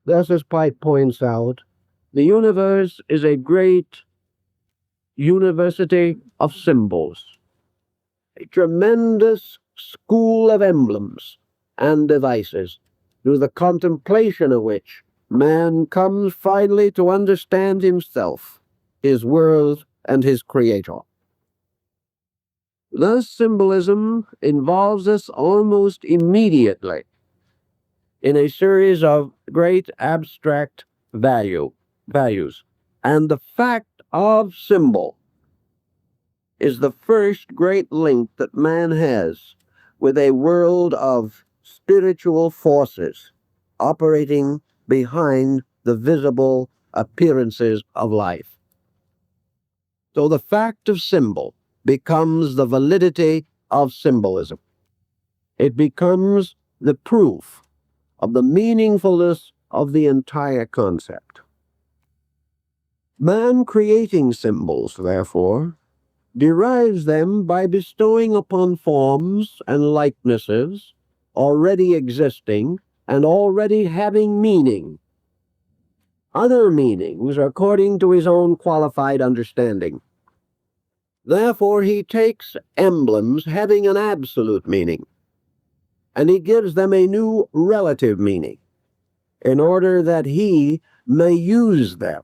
Thus, as Pike points out, the universe is a great university of symbols, a tremendous school of emblems and devices, through the contemplation of which man comes finally to understand himself, his world, and his creator. Thus, symbolism involves us almost immediately in a series of great abstract values. And the fact of symbol is the first great link that man has with a world of spiritual forces operating behind the visible appearances of life. So the fact of symbol becomes the validity of symbolism. It becomes the proof of the meaningfulness of the entire concept. Man creating symbols, therefore, derives them by bestowing upon forms and likenesses already existing and already having meaning, other meanings according to his own qualified understanding. Therefore, he takes emblems having an absolute meaning, and he gives them a new relative meaning, in order that he may use them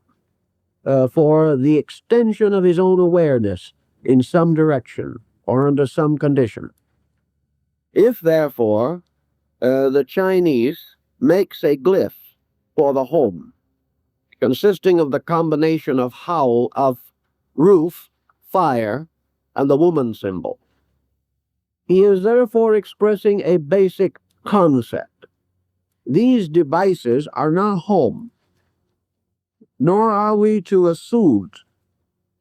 for the extension of his own awareness in some direction or under some condition. If, therefore, the Chinese makes a glyph for the home, consisting of the combination of roof, fire, and the woman symbol, he is therefore expressing a basic concept. These devices are not home, nor are we to assume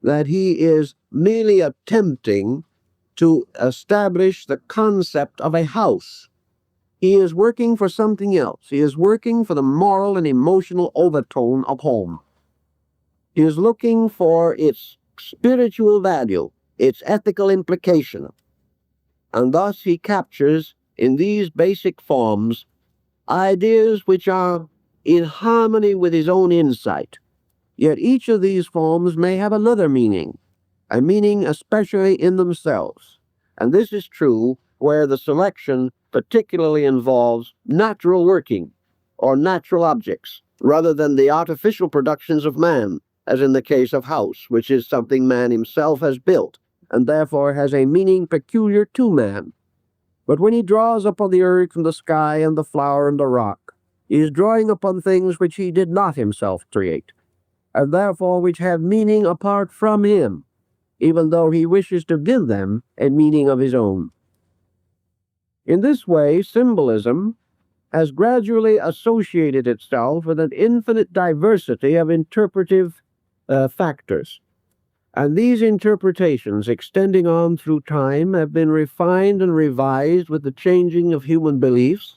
that he is merely attempting to establish the concept of a house. He is working for something else. He is working for the moral and emotional overtone of home. He is looking for its spiritual value, its ethical implication. And thus he captures in these basic forms ideas which are in harmony with his own insight. Yet each of these forms may have another meaning, a meaning especially in themselves. And this is true where the selection particularly involves natural working or natural objects, rather than the artificial productions of man, as in the case of house, which is something man himself has built, and therefore has a meaning peculiar to man. But when he draws upon the earth and the sky and the flower and the rock, he is drawing upon things which he did not himself create, and therefore which have meaning apart from him, even though he wishes to give them a meaning of his own. In this way, symbolism has gradually associated itself with an infinite diversity of interpretive factors. And these interpretations, extending on through time, have been refined and revised with the changing of human beliefs.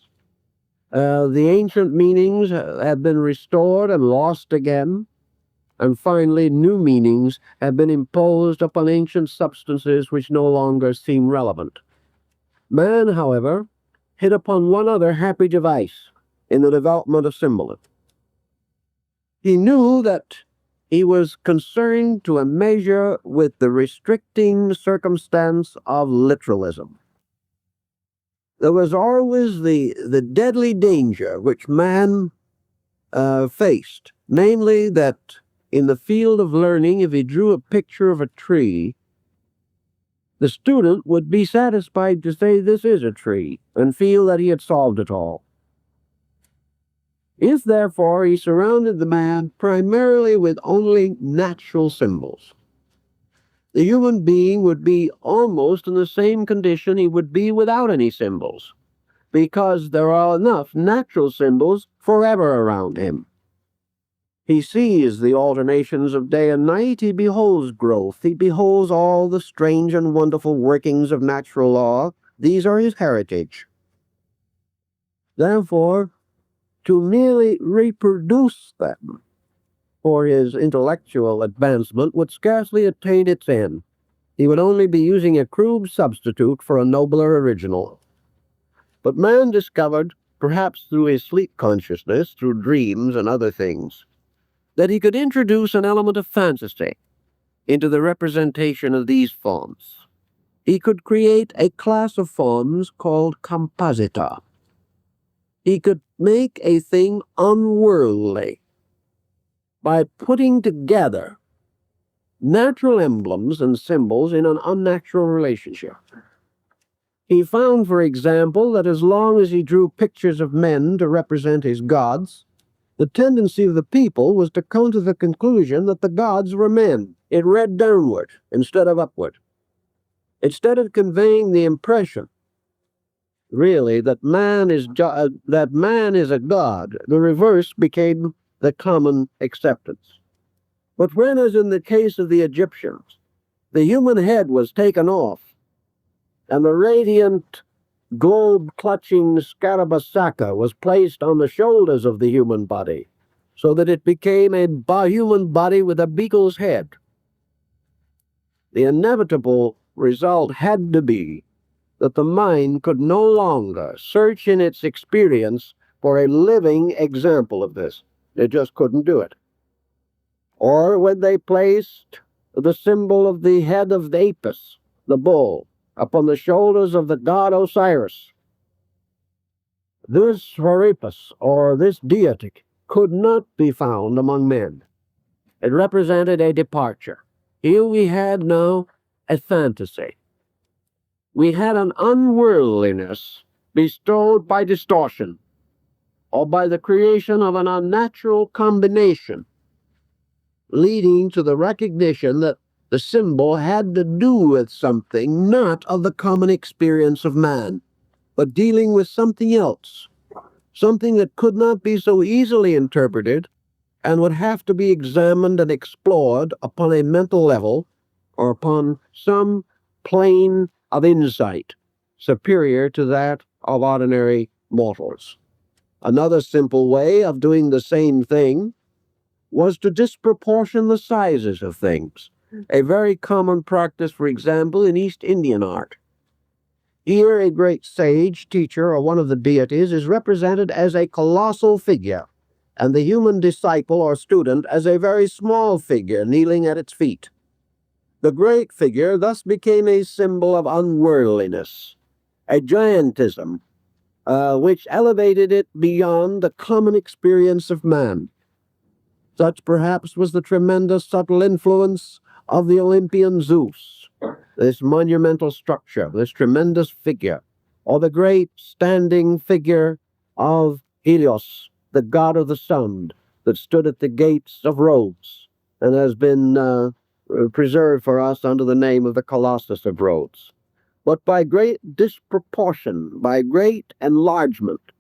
The ancient meanings have been restored and lost again. And finally, new meanings have been imposed upon ancient substances which no longer seem relevant. Man, however, hit upon one other happy device in the development of symbolism. He knew that he was concerned to a measure with the restricting circumstance of literalism. There was always the deadly danger which man faced, namely that in the field of learning, if he drew a picture of a tree, the student would be satisfied to say this is a tree and feel that he had solved it all. If, therefore, he surrounded the man primarily with only natural symbols, the human being would be almost in the same condition he would be without any symbols, because there are enough natural symbols forever around him. He sees the alternations of day and night, he beholds growth, he beholds all the strange and wonderful workings of natural law. These are his heritage. Therefore, to merely reproduce them for his intellectual advancement would scarcely attain its end. He would only be using a crude substitute for a nobler original. But man discovered, perhaps through his sleep consciousness, through dreams and other things, that he could introduce an element of fantasy into the representation of these forms. He could create a class of forms called composita. He could make a thing unworldly by putting together natural emblems and symbols in an unnatural relationship. He found, for example, that as long as he drew pictures of men to represent his gods, the tendency of the people was to come to the conclusion that the gods were men. It read downward instead of upward. Instead of conveying the impression, really, that man is a god, the reverse became the common acceptance. But when, as in the case of the Egyptians, the human head was taken off, and the radiant, globe-clutching scarabasaka was placed on the shoulders of the human body, so that it became a human body with a beagle's head, the inevitable result had to be that the mind could no longer search in its experience for a living example of this. It just couldn't do it. Or when they placed the symbol of the head of the Apis, the bull, upon the shoulders of the god Osiris, this Horipus, or this deity, could not be found among men. It represented a departure. Here we had now a fantasy. We had an unworldliness bestowed by distortion, or by the creation of an unnatural combination, leading to the recognition that the symbol had to do with something not of the common experience of man, but dealing with something else, something that could not be so easily interpreted and would have to be examined and explored upon a mental level or upon some plane of insight superior to that of ordinary mortals. Another simple way of doing the same thing was to disproportion the sizes of things, a very common practice, for example, in East Indian art. Here a great sage, teacher, or one of the deities is represented as a colossal figure, and the human disciple or student as a very small figure kneeling at its feet. The great figure thus became a symbol of unworldliness, a giantism, which elevated it beyond the common experience of man. Such perhaps was the tremendous subtle influence of the Olympian Zeus, this monumental structure, this tremendous figure, or the great standing figure of Helios, the god of the sun, that stood at the gates of Rhodes and has been preserved for us under the name of the Colossus of Rhodes. But by great disproportion, by great enlargement,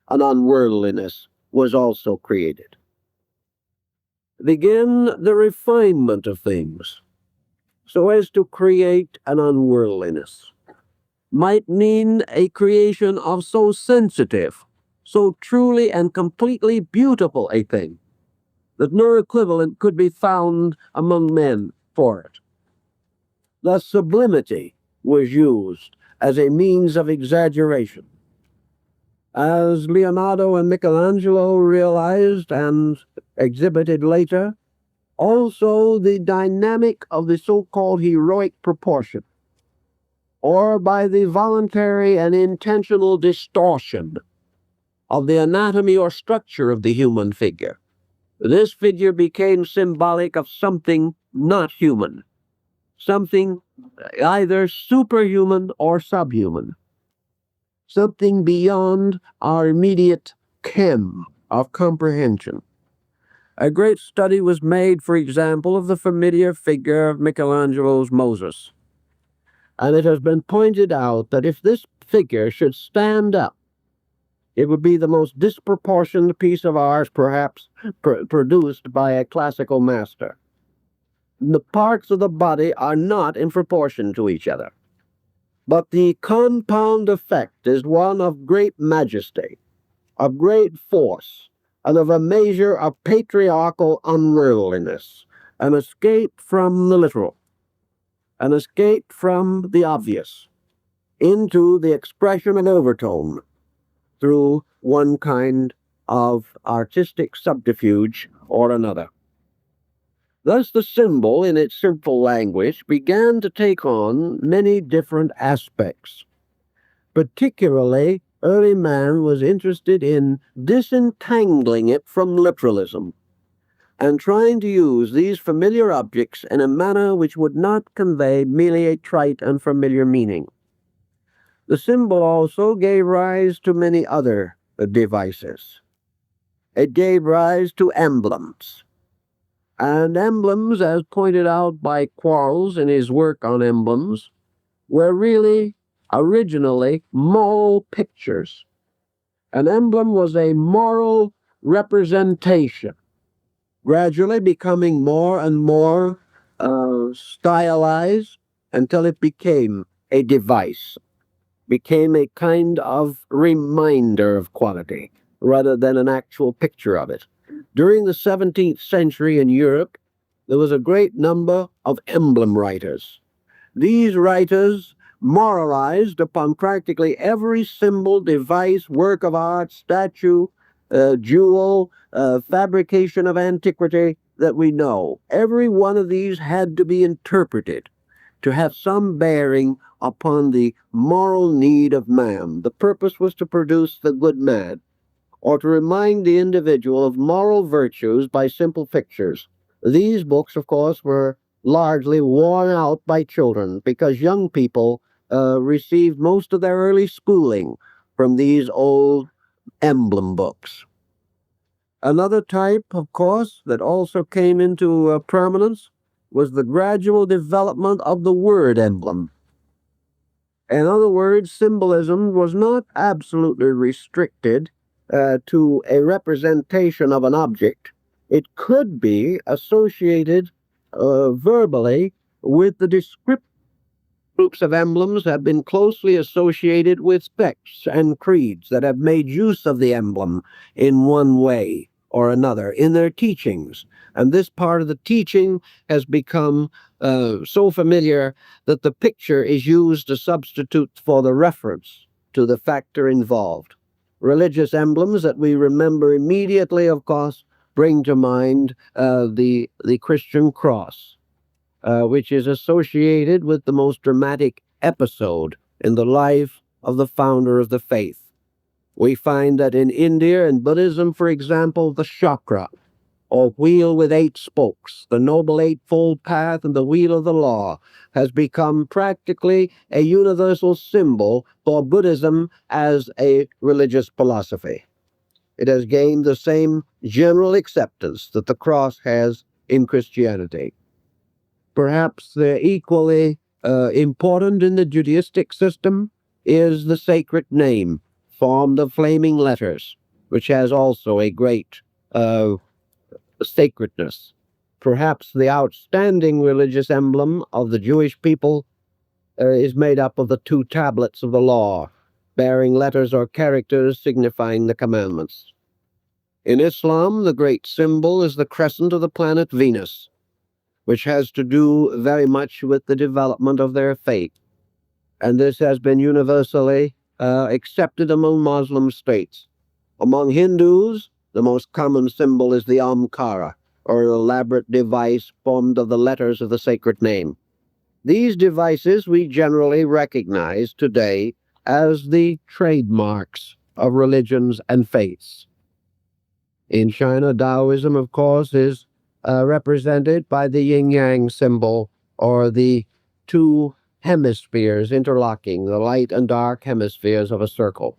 an unworldliness was also created. begin the refinement of things so as to create an unworldliness. Might mean a creation of so sensitive, so truly and completely beautiful a thing, that no equivalent could be found among men for it. Thus sublimity was used as a means of exaggeration. As Leonardo and Michelangelo realized and exhibited later, also the dynamic of the so-called heroic proportion, or by the voluntary and intentional distortion of the anatomy or structure of the human figure. This figure became symbolic of something not human, something either superhuman or subhuman, something beyond our immediate ken of comprehension. A great study was made, for example, of the familiar figure of Michelangelo's Moses. And it has been pointed out that if this figure should stand up, it would be the most disproportioned piece of art perhaps produced by a classical master. The parts of the body are not in proportion to each other, but the compound effect is one of great majesty, of great force, and of a measure of patriarchal unworldliness, an escape from the literal, an escape from the obvious, into the expression and overtone through one kind of artistic subterfuge or another. Thus the symbol, in its simple language, began to take on many different aspects. Particularly, early man was interested in disentangling it from literalism and trying to use these familiar objects in a manner which would not convey merely a trite and familiar meaning. The symbol also gave rise to many other devices. It gave rise to emblems. And emblems, as pointed out by Quarles in his work on emblems, were really originally moral pictures. An emblem was a moral representation, gradually becoming more and more stylized until it became a device, became a kind of reminder of quality rather than an actual picture of it. During the 17th century in Europe, there was a great number of emblem writers. These writers moralized upon practically every symbol, device, work of art, statue, jewel, fabrication of antiquity that we know. Every one of these had to be interpreted to have some bearing upon the moral need of man. The purpose was to produce the good man, or to remind the individual of moral virtues by simple pictures. These books, of course, were largely worn out by children because young people received most of their early schooling from these old emblem books. Another type, of course, that also came into prominence was the gradual development of the word emblem. In other words, symbolism was not absolutely restricted to a representation of an object. It could be associated verbally with the descriptive. Groups of emblems have been closely associated with sects and creeds that have made use of the emblem in one way or another in their teachings. And this part of the teaching has become so familiar that the picture is used as substitute for the reference to the factor involved. Religious emblems that we remember immediately, of course, bring to mind the Christian cross, which is associated with the most dramatic episode in the life of the founder of the faith. We find that in India and Buddhism, for example, the chakra, or wheel with 8 spokes, the Noble Eightfold Path and the wheel of the law, has become practically a universal symbol for Buddhism as a religious philosophy. It has gained the same general acceptance that the cross has in Christianity. Perhaps equally important in the Judaistic system is the sacred name, formed of flaming letters, which has also a great sacredness. Perhaps the outstanding religious emblem of the Jewish people is made up of the two tablets of the law, bearing letters or characters signifying the commandments. In Islam, the great symbol is the crescent of the planet Venus, which has to do very much with the development of their faith. And this has been universally accepted among Muslim states. Among Hindus, the most common symbol is the Omkara, or an elaborate device formed of the letters of the sacred name. These devices we generally recognize today as the trademarks of religions and faiths. In China, Taoism, of course, is represented by the yin-yang symbol, or the two hemispheres interlocking, the light and dark hemispheres of a circle.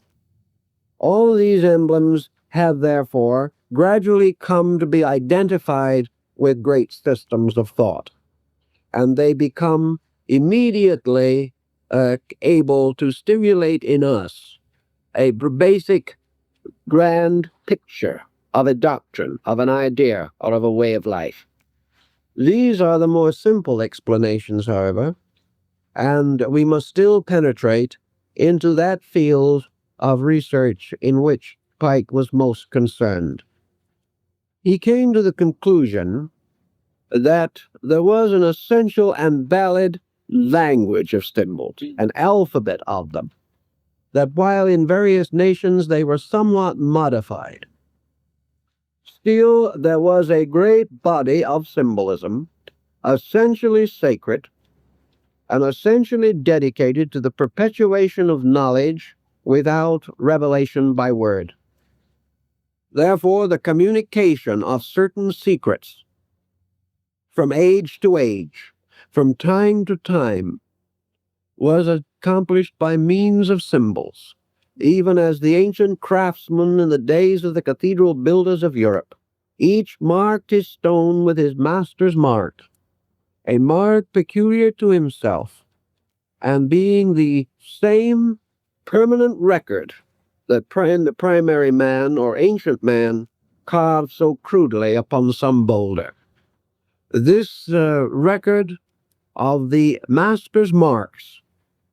All these emblems have, therefore, gradually come to be identified with great systems of thought, and they become immediately able to stimulate in us a basic grand picture of a doctrine, of an idea, or of a way of life. These are the more simple explanations, however, and we must still penetrate into that field of research in which Pike was most concerned. He came to the conclusion that there was an essential and valid language of symbols, an alphabet of them, that while in various nations they were somewhat modified, still there was a great body of symbolism, essentially sacred, and essentially dedicated to the perpetuation of knowledge without revelation by word. Therefore, the communication of certain secrets from age to age, from time to time, was accomplished by means of symbols, even as the ancient craftsmen in the days of the cathedral builders of Europe, each marked his stone with his master's mark, a mark peculiar to himself, and being the same permanent record that the primary man or ancient man carved so crudely upon some boulder. This record of the master's marks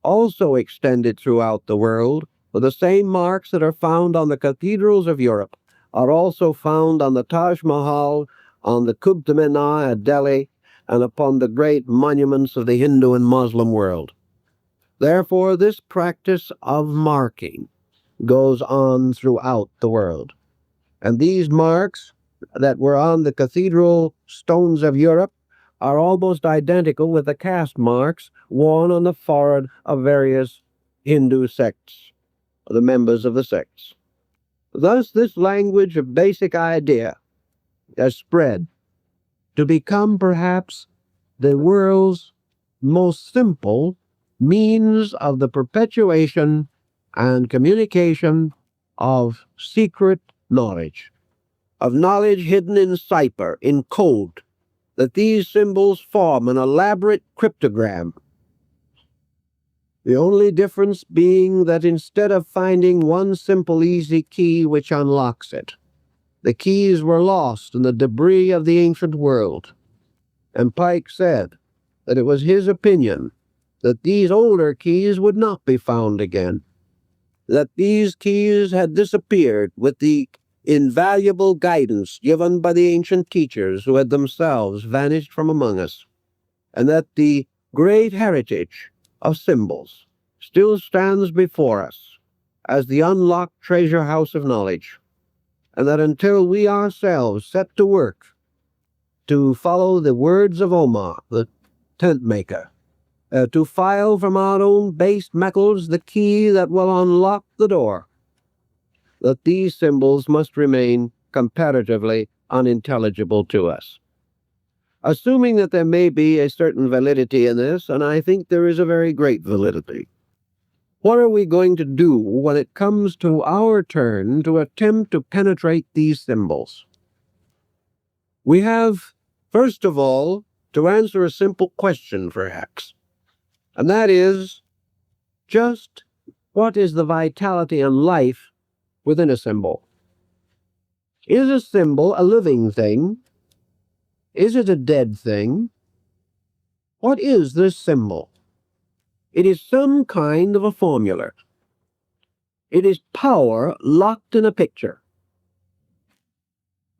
also extended throughout the world, for the same marks that are found on the cathedrals of Europe are also found on the Taj Mahal, on the Qutb Minar at Delhi, and upon the great monuments of the Hindu and Muslim world. Therefore, this practice of marking goes on throughout the world. And these marks that were on the cathedral stones of Europe are almost identical with the caste marks worn on the forehead of various Hindu sects, the members of the sects. Thus, this language of basic idea has spread to become perhaps the world's most simple means of the perpetuation and communication of secret knowledge, of knowledge hidden in cipher, in code, that these symbols form an elaborate cryptogram. The only difference being that instead of finding one simple easy key which unlocks it, the keys were lost in the debris of the ancient world. And Pike said that it was his opinion that these older keys would not be found again, that these keys had disappeared with the invaluable guidance given by the ancient teachers who had themselves vanished from among us, and that the great heritage of symbols still stands before us as the unlocked treasure house of knowledge, and that until we ourselves set to work to follow the words of Omar, the tent maker, to file from our own base metals the key that will unlock the door, that these symbols must remain comparatively unintelligible to us. Assuming that there may be a certain validity in this, and I think there is a very great validity, what are we going to do when it comes to our turn to attempt to penetrate these symbols? We have, first of all, to answer a simple question, perhaps, and that is, just what is the vitality and life within a symbol? Is a symbol a living thing, Is it a dead thing? What is this symbol? It is some kind of a formula. It is power locked in a picture.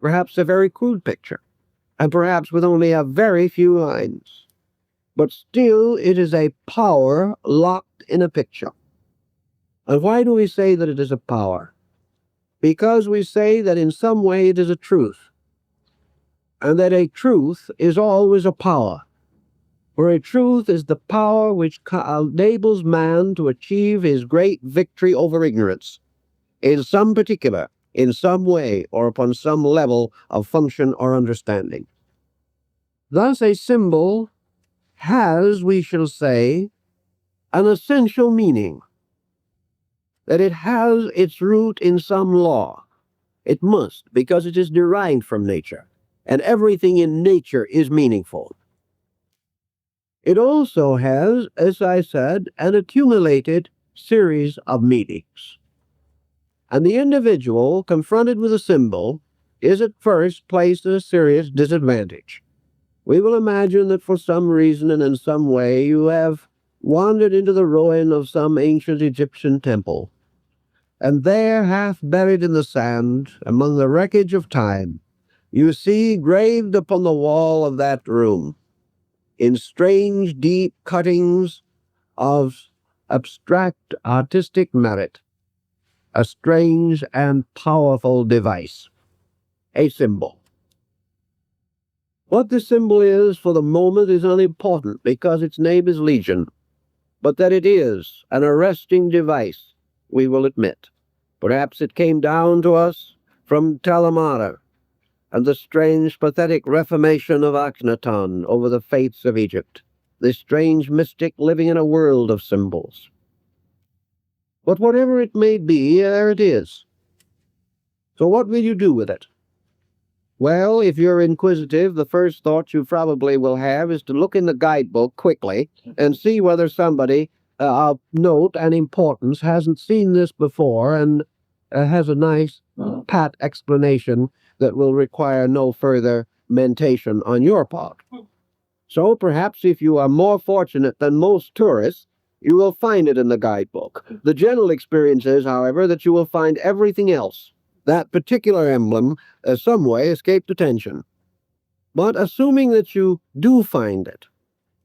Perhaps a very crude picture, and perhaps with only a very few lines. But still, it is a power locked in a picture. And why do we say that it is a power? Because we say that in some way it is a truth, and that a truth is always a power. For a truth is the power which enables man to achieve his great victory over ignorance, in some particular, in some way, or upon some level of function or understanding. Thus a symbol has, we shall say, an essential meaning, that it has its root in some law. It must, because it is derived from nature, and everything in nature is meaningful. It also has, as I said, an accumulated series of meanings. And the individual confronted with a symbol is at first placed at a serious disadvantage. We will imagine that for some reason and in some way you have wandered into the ruin of some ancient Egyptian temple, and there, half buried in the sand, among the wreckage of time, you see graved upon the wall of that room, in strange, deep cuttings of abstract artistic merit, a strange and powerful device, a symbol. What the symbol is for the moment is unimportant because its name is Legion, but that it is an arresting device, we will admit. Perhaps it came down to us from Talamara and the strange, pathetic reformation of Akhenaton over the faiths of Egypt, this strange mystic living in a world of symbols. But whatever it may be, there it is. So what will you do with it? Well, if you're inquisitive, the first thought you probably will have is to look in the guidebook quickly and see whether somebody of note and importance hasn't seen this before and has a nice, pat explanation that will require no further mentation on your part. So perhaps if you are more fortunate than most tourists, you will find it in the guidebook. The general experience is, however, that you will find everything else. That particular emblem, some way, escaped attention. But assuming that you do find it,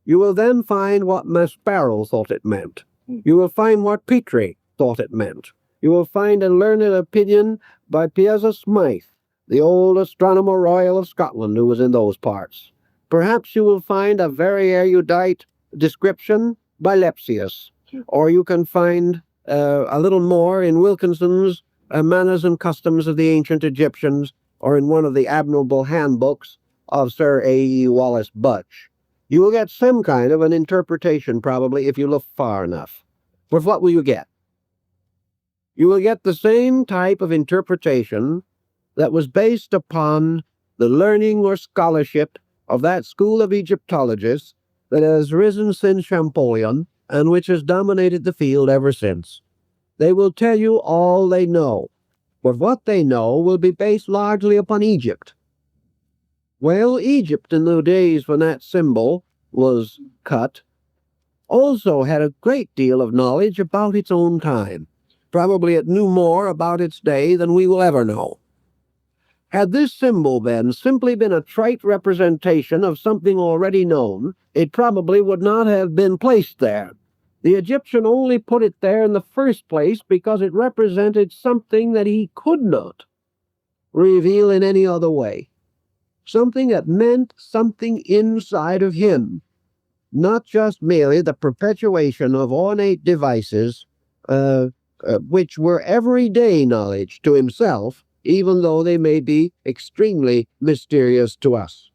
you will then find what Maspero thought it meant. You will find what Petrie thought it meant. You will find a learned opinion by Piazza Smythe, the old Astronomer Royal of Scotland who was in those parts. Perhaps you will find a very erudite description by Lepsius, or you can find a little more in Wilkinson's Manners and Customs of the Ancient Egyptians, or in one of the admirable handbooks of Sir A.E. Wallace Butch. You will get some kind of an interpretation, probably, if you look far enough. But what will you get? You will get the same type of interpretation that was based upon the learning or scholarship of that school of Egyptologists that has risen since Champollion and which has dominated the field ever since. They will tell you all they know, but what they know will be based largely upon Egypt. Well, Egypt in the days when that symbol was cut also had a great deal of knowledge about its own time. Probably it knew more about its day than we will ever know. Had this symbol then simply been a trite representation of something already known, it probably would not have been placed there. The Egyptian only put it there in the first place because it represented something that he could not reveal in any other way. Something that meant something inside of him, not just merely the perpetuation of ornate devices which were everyday knowledge to himself, even though they may be extremely mysterious to us.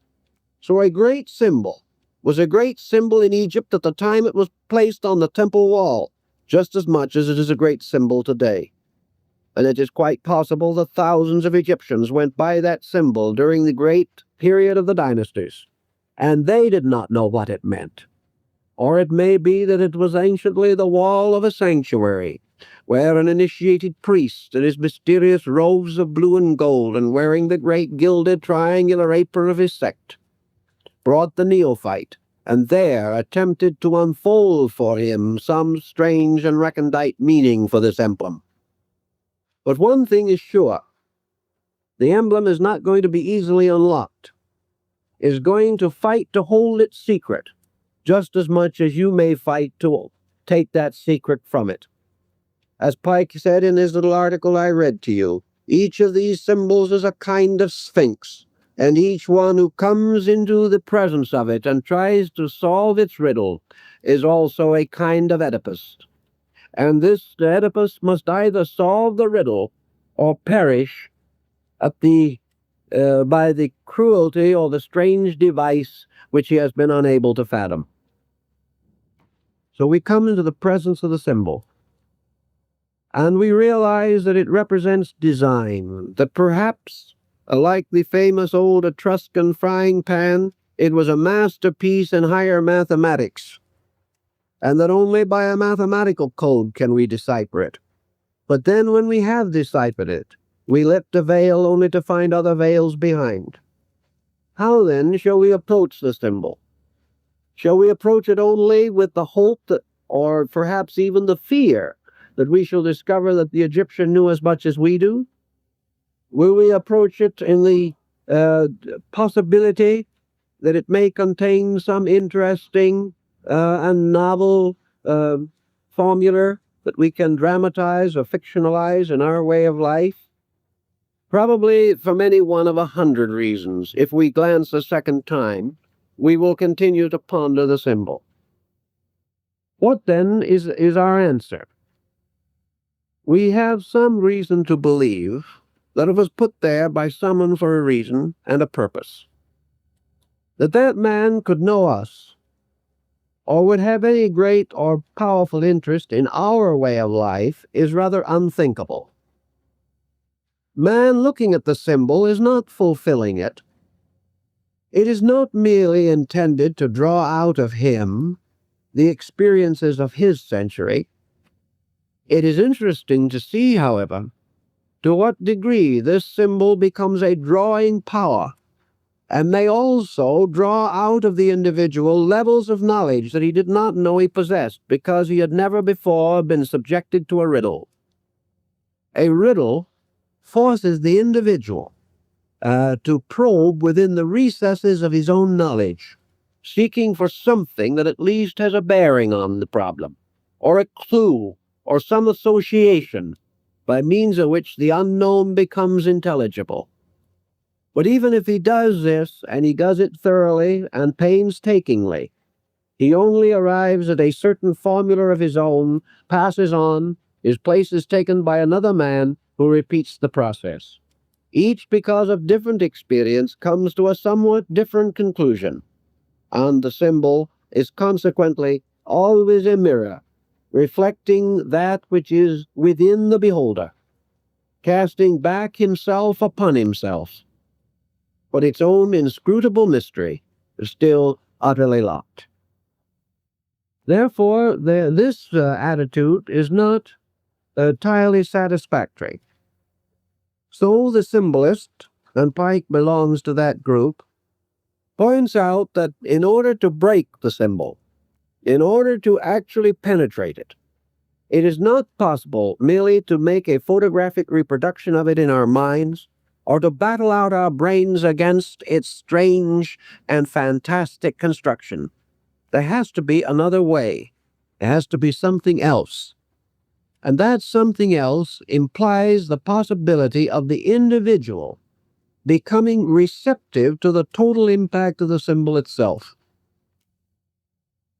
So a great symbol was a great symbol in Egypt at the time it was placed on the temple wall, just as much as it is a great symbol today. And it is quite possible that thousands of Egyptians went by that symbol during the great period of the dynasties, and they did not know what it meant. Or it may be that it was anciently the wall of a sanctuary, where an initiated priest in his mysterious robes of blue and gold and wearing the great gilded triangular apron of his sect brought the neophyte, and there attempted to unfold for him some strange and recondite meaning for this emblem. But one thing is sure, the emblem is not going to be easily unlocked. It is going to fight to hold its secret, just as much as you may fight to take that secret from it. As Pike said in his little article I read to you, each of these symbols is a kind of sphinx, and each one who comes into the presence of it and tries to solve its riddle is also a kind of Oedipus. And this Oedipus must either solve the riddle or perish at by the cruelty or the strange device which he has been unable to fathom. So we come into the presence of the symbol, and we realize that it represents design, that perhaps, like the famous old Etruscan frying pan, it was a masterpiece in higher mathematics, and that only by a mathematical code can we decipher it. But then when we have deciphered it, we lift a veil only to find other veils behind. How then shall we approach the symbol? Shall we approach it only with the hope that, or perhaps even the fear, that we shall discover that the Egyptian knew as much as we do? Will we approach it in the possibility that it may contain some interesting and novel formula that we can dramatize or fictionalize in our way of life? Probably from any one of 100 reasons. If we glance a second time, we will continue to ponder the symbol. What then is our answer? We have some reason to believe that it was put there by someone for a reason and a purpose. That man could know us, or would have any great or powerful interest in our way of life, is rather unthinkable. Man looking at the symbol is not fulfilling it. It is not merely intended to draw out of him the experiences of his century. It is interesting to see, however, to what degree this symbol becomes a drawing power, and may also draw out of the individual levels of knowledge that he did not know he possessed because he had never before been subjected to a riddle. A riddle forces the individual to probe within the recesses of his own knowledge, seeking for something that at least has a bearing on the problem, or a clue, or some association, by means of which the unknown becomes intelligible. But even if he does this, and he does it thoroughly and painstakingly, he only arrives at a certain formula of his own, passes on, his place is taken by another man who repeats the process. Each, because of different experience, comes to a somewhat different conclusion, and the symbol is consequently always a mirror, reflecting that which is within the beholder, casting back himself upon himself. But its own inscrutable mystery is still utterly locked. Therefore, this attitude is not entirely satisfactory. So the symbolist, and Pike belongs to that group, points out that in order to break the symbol, in order to actually penetrate it, it is not possible merely to make a photographic reproduction of it in our minds, or to battle out our brains against its strange and fantastic construction. There has to be another way. There has to be something else. And that something else implies the possibility of the individual becoming receptive to the total impact of the symbol itself.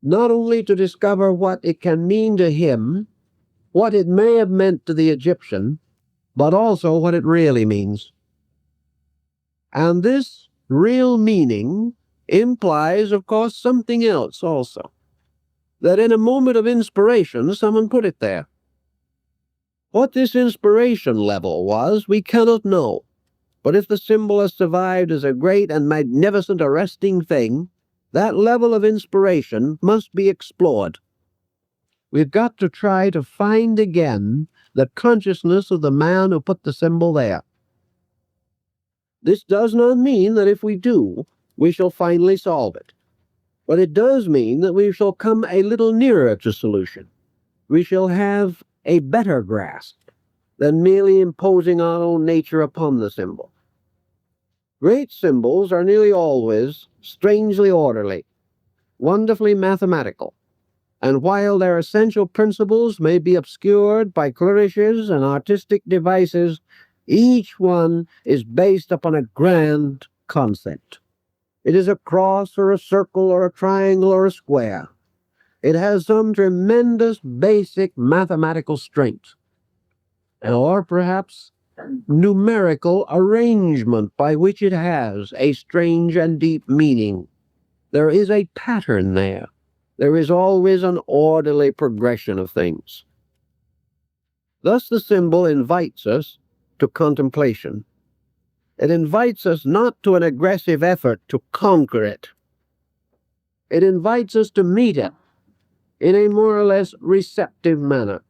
Not only to discover what it can mean to him, what it may have meant to the Egyptian, but also what it really means. And this real meaning implies, of course, something else also. That in a moment of inspiration, someone put it there. What this inspiration level was, we cannot know. But if the symbol has survived as a great and magnificent arresting thing, that level of inspiration must be explored. We've got to try to find again the consciousness of the man who put the symbol there. This does not mean that if we do, we shall finally solve it. But it does mean that we shall come a little nearer to solution. We shall have a better grasp than merely imposing our own nature upon the symbol. Great symbols are nearly always strangely orderly, wonderfully mathematical, and while their essential principles may be obscured by flourishes and artistic devices, each one is based upon a grand concept. It is a cross or a circle or a triangle or a square. It has some tremendous basic mathematical strength, or perhaps numerical arrangement by which it has a strange and deep meaning. There is a pattern there. There is always an orderly progression of things. Thus the symbol invites us to contemplation. It invites us not to an aggressive effort to conquer it. It invites us to meet it in a more or less receptive manner,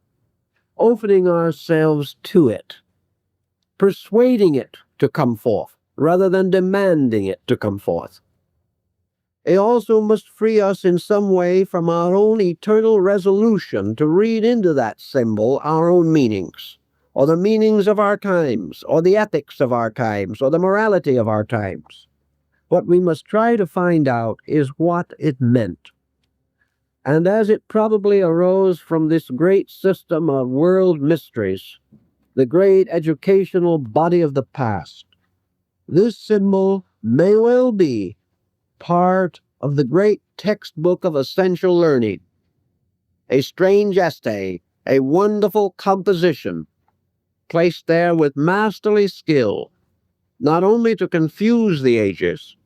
opening ourselves to it, persuading it to come forth, rather than demanding it to come forth. It also must free us in some way from our own eternal resolution to read into that symbol our own meanings, or the meanings of our times, or the ethics of our times, or the morality of our times. What we must try to find out is what it meant. And as it probably arose from this great system of world mysteries, the great educational body of the past, this symbol may well be part of the great textbook of essential learning, a strange essay, a wonderful composition, placed there with masterly skill, not only to confuse the ages,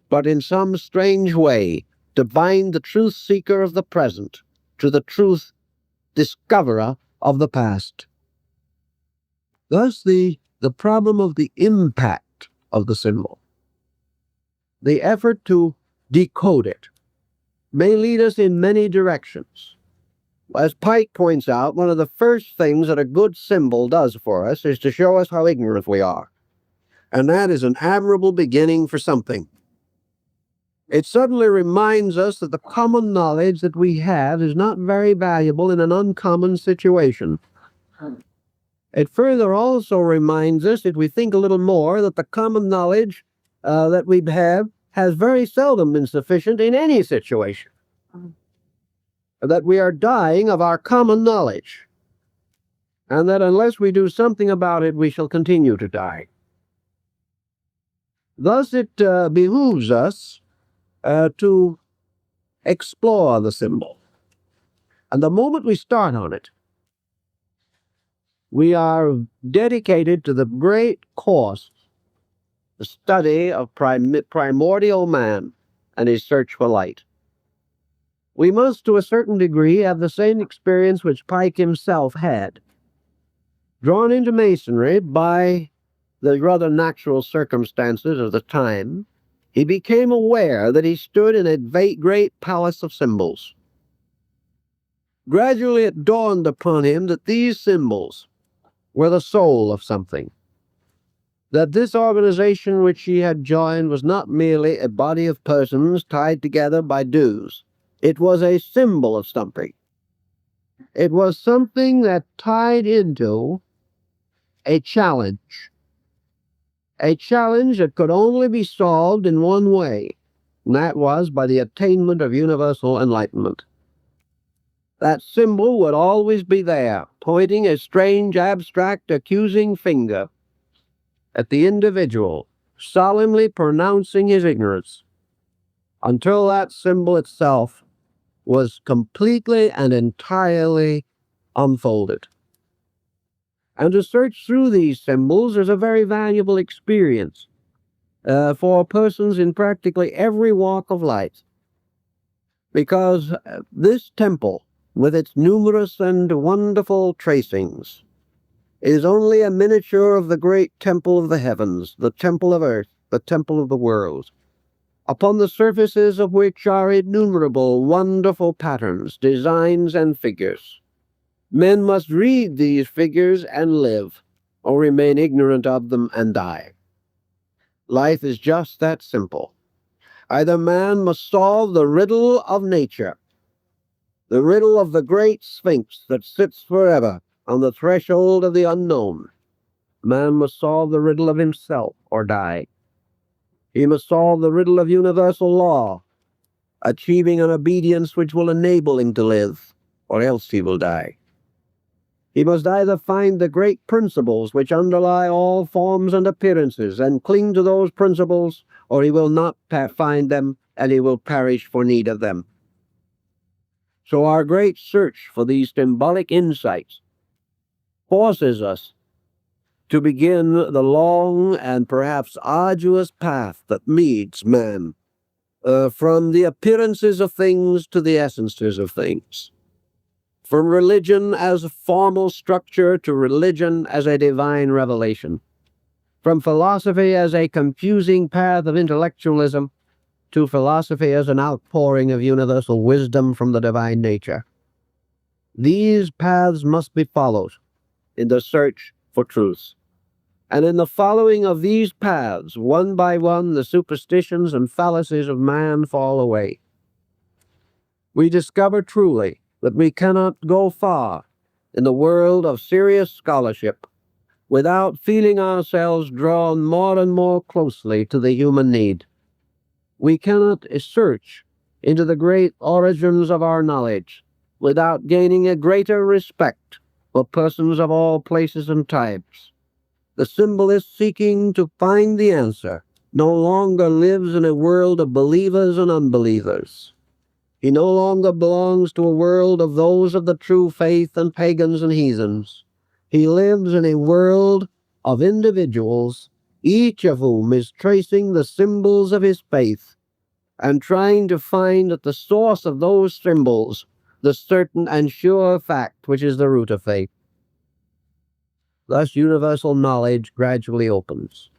but in some strange way to bind the truth seeker of the present to the truth discoverer of the past. Thus the problem of the impact of the symbol, the effort to decode it, may lead us in many directions. As Pike points out, one of the first things that a good symbol does for us is to show us how ignorant we are. And that is an admirable beginning for something. It suddenly reminds us that the common knowledge that we have is not very valuable in an uncommon situation. It further also reminds us, if we think a little more, that the common knowledge that we have has very seldom been sufficient in any situation. That we are dying of our common knowledge, and that unless we do something about it, we shall continue to die. Thus it behooves us to explore the symbol. And the moment we start on it, we are dedicated to the great course, the study of primordial man and his search for light. We must, to a certain degree, have the same experience which Pike himself had. Drawn into Masonry by the rather natural circumstances of the time, he became aware that he stood in a great palace of symbols. Gradually it dawned upon him that these symbols were the soul of something, that this organization which he had joined was not merely a body of persons tied together by dues. It was a symbol of something. It was something that tied into a challenge that could only be solved in one way, and that was by the attainment of universal enlightenment. That symbol would always be there, pointing a strange, abstract, accusing finger at the individual, solemnly pronouncing his ignorance, until that symbol itself was completely and entirely unfolded. And to search through these symbols is a very valuable experience for persons in practically every walk of life, because this temple, with its numerous and wonderful tracings, is only a miniature of the great temple of the heavens, the temple of earth, the temple of the world, upon the surfaces of which are innumerable wonderful patterns, designs, and figures. Men must read these figures and live, or remain ignorant of them and die. Life is just that simple. Either man must solve the riddle of nature, the riddle of the great Sphinx that sits forever on the threshold of the unknown. Man must solve the riddle of himself or die. He must solve the riddle of universal law, achieving an obedience which will enable him to live, or else he will die. He must either find the great principles which underlie all forms and appearances and cling to those principles, or he will not find them and he will perish for need of them. So our great search for these symbolic insights forces us to begin the long and perhaps arduous path that leads man from the appearances of things to the essences of things. From religion as a formal structure to religion as a divine revelation. From philosophy as a confusing path of intellectualism to philosophy as an outpouring of universal wisdom from the divine nature. These paths must be followed in the search for truth. And in the following of these paths, one by one, the superstitions and fallacies of man fall away. We discover truly that we cannot go far in the world of serious scholarship without feeling ourselves drawn more and more closely to the human need. We cannot search into the great origins of our knowledge without gaining a greater respect for persons of all places and types. The symbolist seeking to find the answer no longer lives in a world of believers and unbelievers. He no longer belongs to a world of those of the true faith and pagans and heathens. He lives in a world of individuals, each of whom is tracing the symbols of his faith and trying to find at the source of those symbols the certain and sure fact which is the root of faith. Thus universal knowledge gradually opens.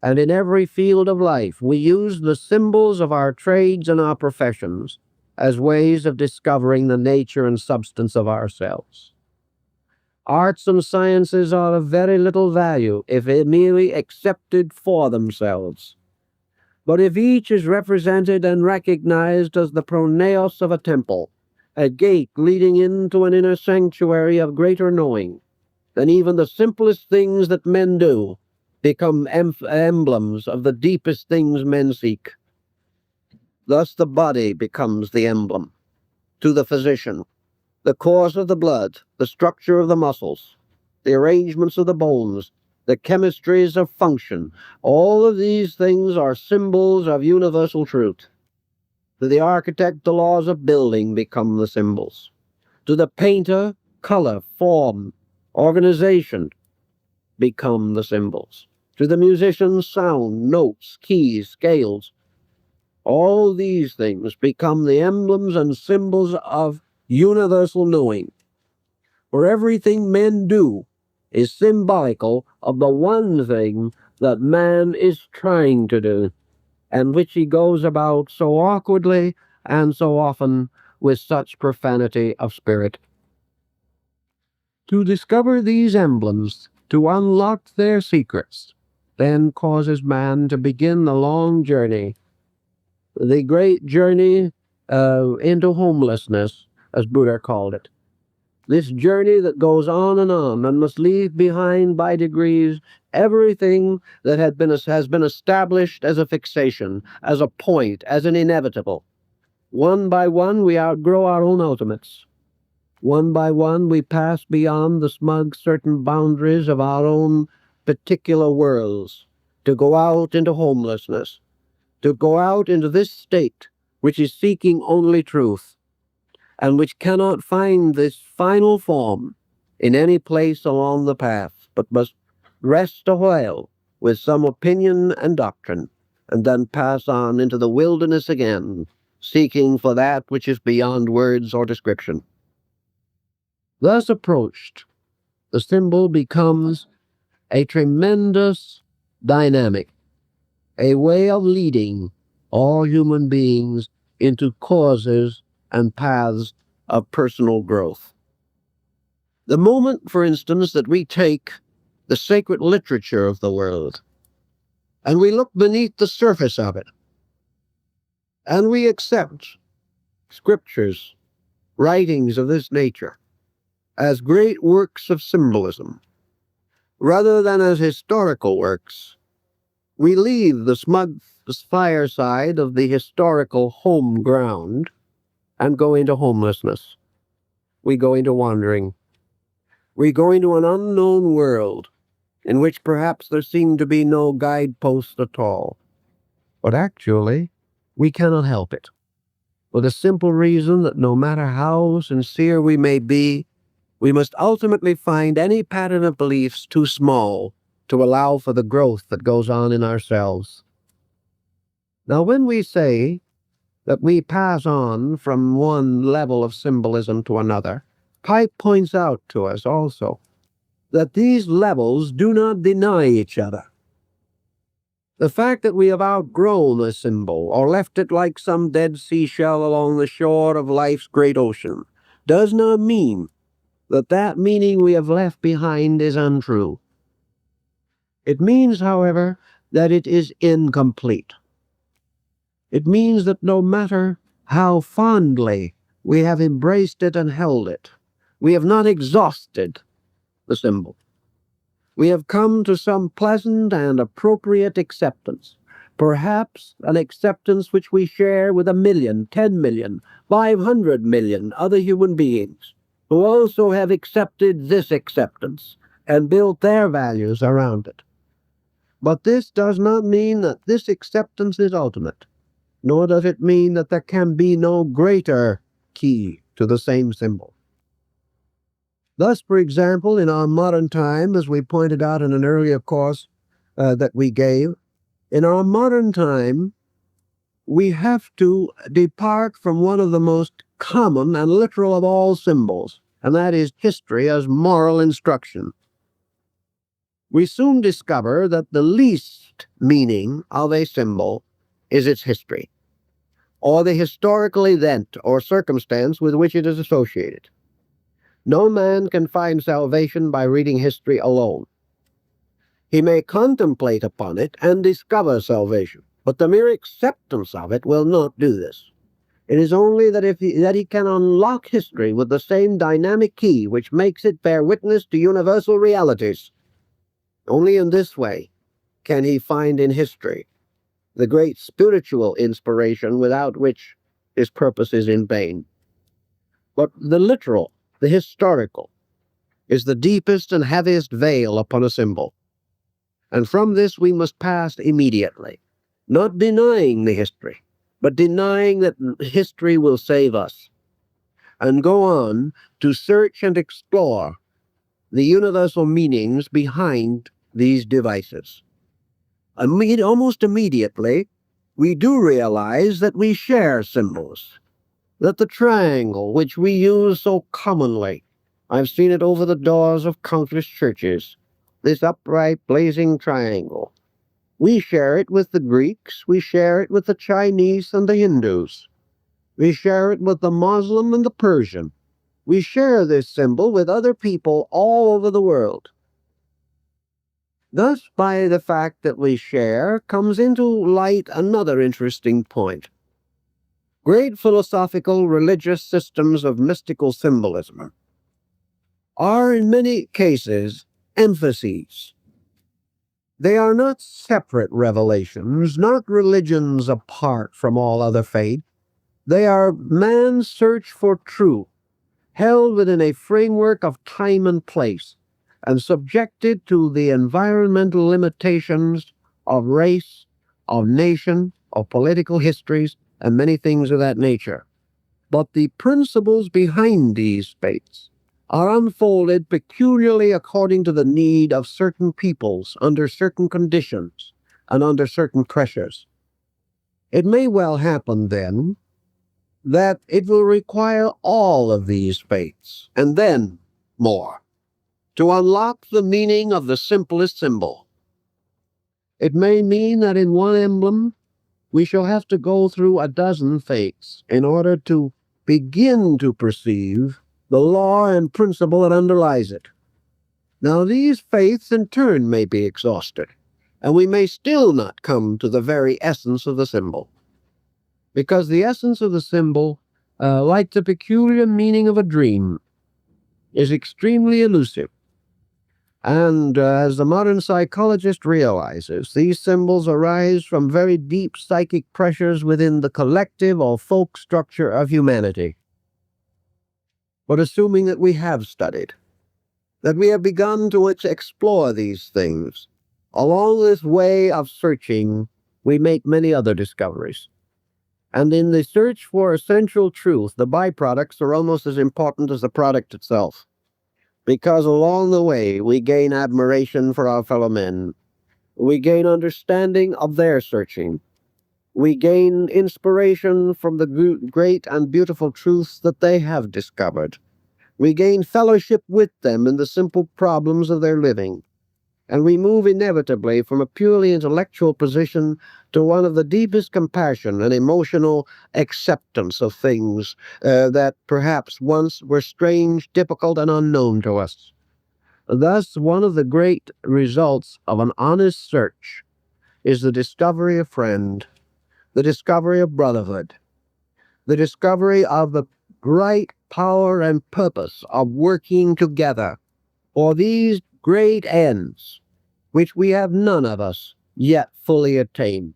And in every field of life we use the symbols of our trades and our professions as ways of discovering the nature and substance of ourselves. Arts and sciences are of very little value if merely accepted for themselves. But if each is represented and recognized as the pronaos of a temple, a gate leading into an inner sanctuary of greater knowing, then even the simplest things that men do become emblems of the deepest things men seek. Thus the body becomes the emblem. To the physician, the course of the blood, the structure of the muscles, the arrangements of the bones, the chemistries of function, all of these things are symbols of universal truth. To the architect, the laws of building become the symbols. To the painter, color, form, organization become the symbols. To the musician, sound, notes, keys, scales. All these things become the emblems and symbols of universal knowing. For everything men do is symbolical of the one thing that man is trying to do, and which he goes about so awkwardly and so often with such profanity of spirit. To discover these emblems, to unlock their secrets, then causes man to begin the long journey, the great journey into homelessness, as Buddha called it. This journey that goes on and must leave behind by degrees everything that has been established as a fixation, as a point, as an inevitable. One by one we outgrow our own ultimates. One by one we pass beyond the smug certain boundaries of our own particular worlds, to go out into homelessness, to go out into this state which is seeking only truth, and which cannot find this final form in any place along the path, but must rest a while with some opinion and doctrine, and then pass on into the wilderness again, seeking for that which is beyond words or description. Thus approached, the symbol becomes a tremendous dynamic, a way of leading all human beings into causes and paths of personal growth. The moment, for instance, that we take the sacred literature of the world and we look beneath the surface of it, And we accept scriptures, writings of this nature, as great works of symbolism, rather than as historical works. We leave the smug fireside of the historical home ground and go into homelessness. We go into wandering. We go into an unknown world in which perhaps there seem to be no guideposts at all. But actually, we cannot help it, for the simple reason that no matter how sincere we may be, we must ultimately find any pattern of beliefs too small to allow for the growth that goes on in ourselves. Now, when we say that we pass on from one level of symbolism to another, Pike points out to us also that these levels do not deny each other. The fact that we have outgrown a symbol or left it like some dead seashell along the shore of life's great ocean does not mean that that meaning we have left behind is untrue. It means, however, that it is incomplete. It means that no matter how fondly we have embraced it and held it, we have not exhausted the symbol. We have come to some pleasant and appropriate acceptance, perhaps an acceptance which we share with 1 million, 10 million, 500 million other human beings who also have accepted this acceptance and built their values around it. But this does not mean that this acceptance is ultimate, nor does it mean that there can be no greater key to the same symbol. Thus, for example, in our modern time, as we pointed out in an earlier course that we gave, in our modern time, we have to depart from one of the most common and literal of all symbols, and that is history as moral instruction. We soon discover that the least meaning of a symbol is its history, or the historical event or circumstance with which it is associated. No man can find salvation by reading history alone. He may contemplate upon it and discover salvation, but the mere acceptance of it will not do this. It is only that he can unlock history with the same dynamic key which makes it bear witness to universal realities. Only in this way can he find in history the great spiritual inspiration without which his purpose is in vain. But the literal, the historical, is the deepest and heaviest veil upon a symbol. And from this we must pass immediately, not denying the history, but denying that history will save us, and go on to search and explore the universal meanings behind these devices. Almost immediately, we do realize that we share symbols, that the triangle, which we use so commonly, I've seen it over the doors of countless churches, this upright, blazing triangle. We share it with the Greeks, we share it with the Chinese and the Hindus. We share it with the Muslim and the Persian. We share this symbol with other people all over the world. Thus, by the fact that we share, comes into light another interesting point. Great philosophical, religious systems of mystical symbolism are in many cases emphases. They are not separate revelations, not religions apart from all other faith. They are man's search for truth, held within a framework of time and place, and subjected to the environmental limitations of race, of nation, of political histories, and many things of that nature. But the principles behind these faiths are unfolded peculiarly according to the need of certain peoples under certain conditions and under certain pressures. It may well happen, then, that it will require all of these faiths, and then more, to unlock the meaning of the simplest symbol. It may mean that in one emblem, we shall have to go through a dozen faiths in order to begin to perceive the law and principle that underlies it. Now, these faiths in turn may be exhausted, and we may still not come to the very essence of the symbol. because the essence of the symbol, like the peculiar meaning of a dream, is extremely elusive. And as the modern psychologist realizes, these symbols arise from very deep psychic pressures within the collective or folk structure of humanity. But assuming that we have studied, that we have begun to explore these things, along this way of searching, we make many other discoveries. And in the search for essential truth, the byproducts are almost as important as the product itself. Because along the way, we gain admiration for our fellow men. We gain understanding of their searching. We gain inspiration from the great and beautiful truths that they have discovered. We gain fellowship with them in the simple problems of their living. And we move inevitably from a purely intellectual position to one of the deepest compassion and emotional acceptance of things that perhaps once were strange, difficult, and unknown to us. Thus, one of the great results of an honest search is the discovery of friend, the discovery of brotherhood, the discovery of the bright power and purpose of working together for these great ends, which we have none of us yet fully attained.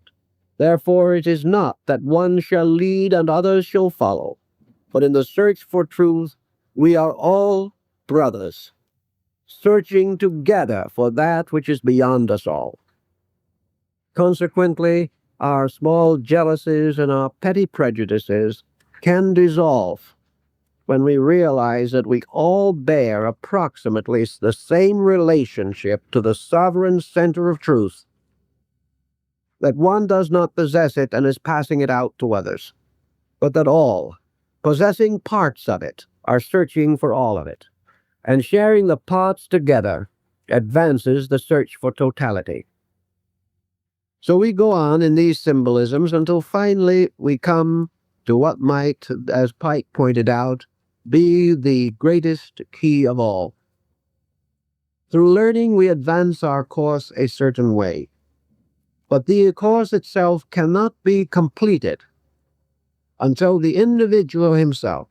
Therefore it is not that one shall lead and others shall follow, but in the search for truth we are all brothers, searching together for that which is beyond us all. Consequently, our small jealousies and our petty prejudices can dissolve when we realize that we all bear approximately the same relationship to the sovereign center of truth, that one does not possess it and is passing it out to others, but that all, possessing parts of it, are searching for all of it, and sharing the parts together advances the search for totality. So we go on in these symbolisms until finally we come to what might, as Pike pointed out, be the greatest key of all. Through learning, we advance our course a certain way, but the course itself cannot be completed until the individual himself,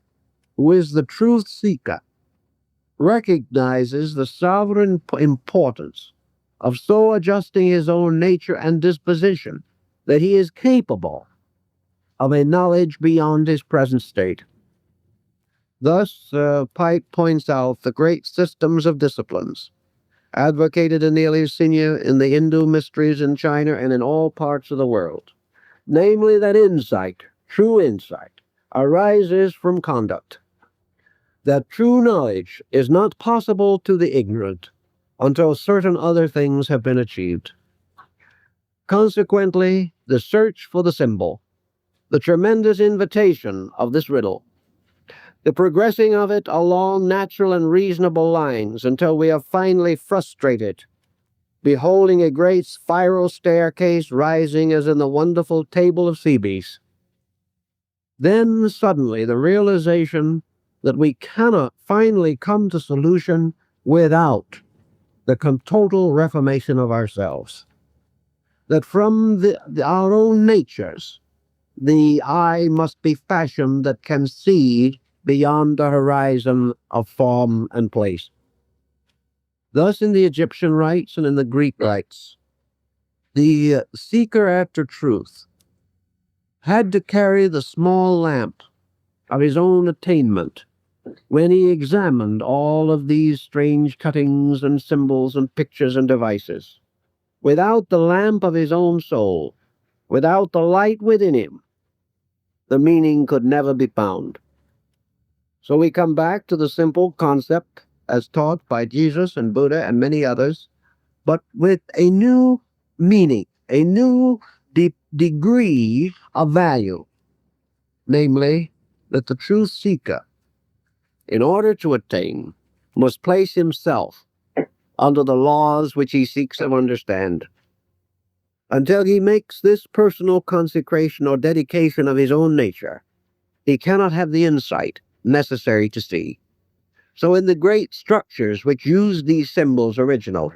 who is the truth seeker, recognizes the sovereign importance of so adjusting his own nature and disposition that he is capable of a knowledge beyond his present state. Thus, Pike points out the great systems of disciplines, advocated in the Eleusinian, in the Hindu mysteries in China, and in all parts of the world. Namely, that insight, true insight, arises from conduct. That true knowledge is not possible to the ignorant until certain other things have been achieved. Consequently, the search for the symbol, the tremendous invitation of this riddle, the progressing of it along natural and reasonable lines until we are finally frustrated, beholding a great spiral staircase rising as in the wonderful table of Thebes. Then suddenly the realization that we cannot finally come to solution without the total reformation of ourselves. That from our own natures, the eye must be fashioned that can see beyond the horizon of form and place. Thus, in the Egyptian rites and in the Greek rites, the seeker after truth had to carry the small lamp of his own attainment when he examined all of these strange cuttings and symbols and pictures and devices. Without the lamp of his own soul, without the light within him, the meaning could never be found. So we come back to the simple concept as taught by Jesus and Buddha and many others, but with a new meaning, a new degree of value, namely that the truth seeker, in order to attain, must place himself under the laws which he seeks to understand. Until he makes this personal consecration or dedication of his own nature, he cannot have the insight necessary to see. So in the great structures which use these symbols originally,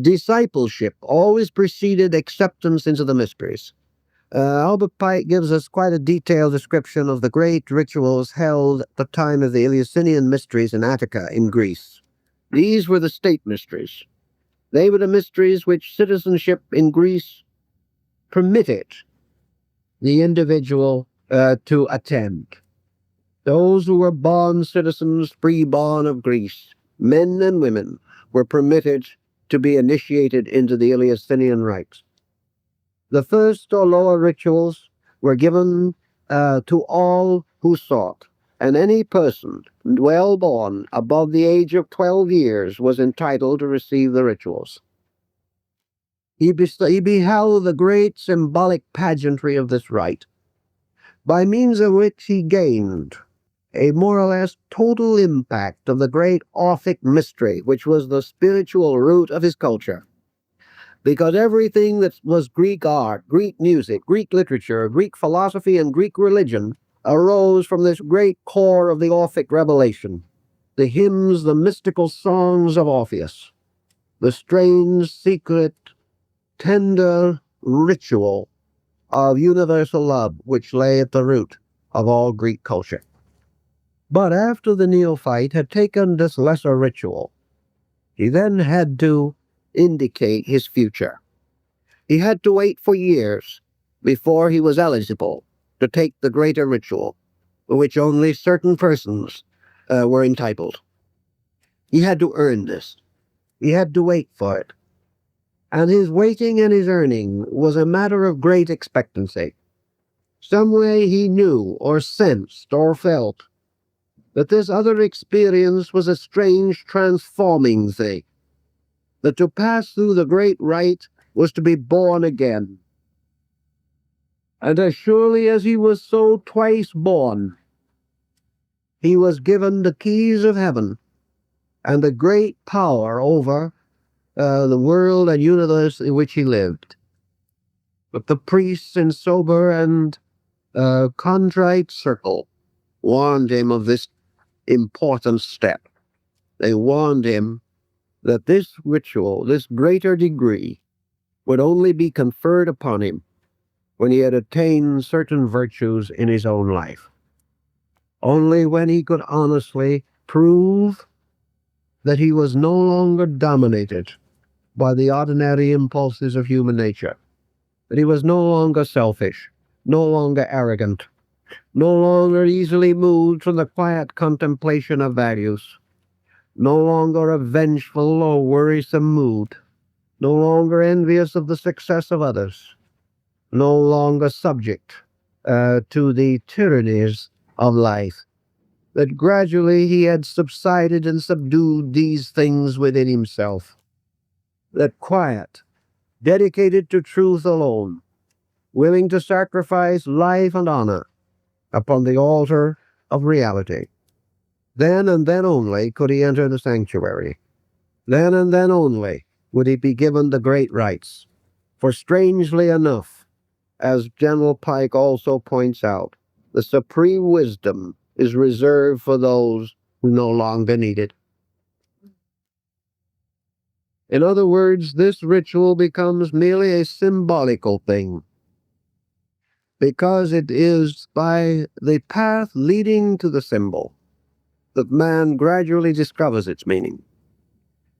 discipleship always preceded acceptance into the mysteries. Albert Pike gives us quite a detailed description of the great rituals held at the time of the Eleusinian mysteries in Attica in Greece. These were the state mysteries. They were the mysteries which citizenship in Greece permitted the individual to attend. Those who were born citizens, freeborn of Greece, men and women, were permitted to be initiated into the Eleusinian rites. The first or lower rituals were given to all who sought, and any person well born above the age of 12 years was entitled to receive the rituals. He beheld the great symbolic pageantry of this rite, by means of which he gained a more or less total impact of the great Orphic mystery, which was the spiritual root of his culture. Because everything that was Greek art, Greek music, Greek literature, Greek philosophy, and Greek religion arose from this great core of the Orphic revelation, the hymns, the mystical songs of Orpheus, the strange, secret, tender ritual of universal love which lay at the root of all Greek culture. But after the neophyte had taken this lesser ritual, he then had to indicate his future. He had to wait for years before he was eligible to take the greater ritual, for which only certain persons were entitled. He had to earn this. He had to wait for it. And his waiting and his earning was a matter of great expectancy. Some way he knew or sensed or felt that this other experience was a strange transforming thing, that to pass through the great rite was to be born again. And as surely as he was so twice born, he was given the keys of heaven and the great power over the world and universe in which he lived. But the priests in sober and contrite circle warned him of this important step. They warned him that this ritual, this greater degree, would only be conferred upon him when he had attained certain virtues in his own life. Only when he could honestly prove that he was no longer dominated by the ordinary impulses of human nature, that he was no longer selfish, no longer arrogant, no longer easily moved from the quiet contemplation of values, no longer a vengeful or worrisome mood, no longer envious of the success of others, no longer subject to the tyrannies of life, that gradually he had subsided and subdued these things within himself, that quiet, dedicated to truth alone, willing to sacrifice life and honor upon the altar of reality. Then and then only could he enter the sanctuary. Then and then only would he be given the great rites. For strangely enough, as General Pike also points out, the supreme wisdom is reserved for those who no longer need it. In other words, this ritual becomes merely a symbolical thing, because it is by the path leading to the symbol that man gradually discovers its meaning.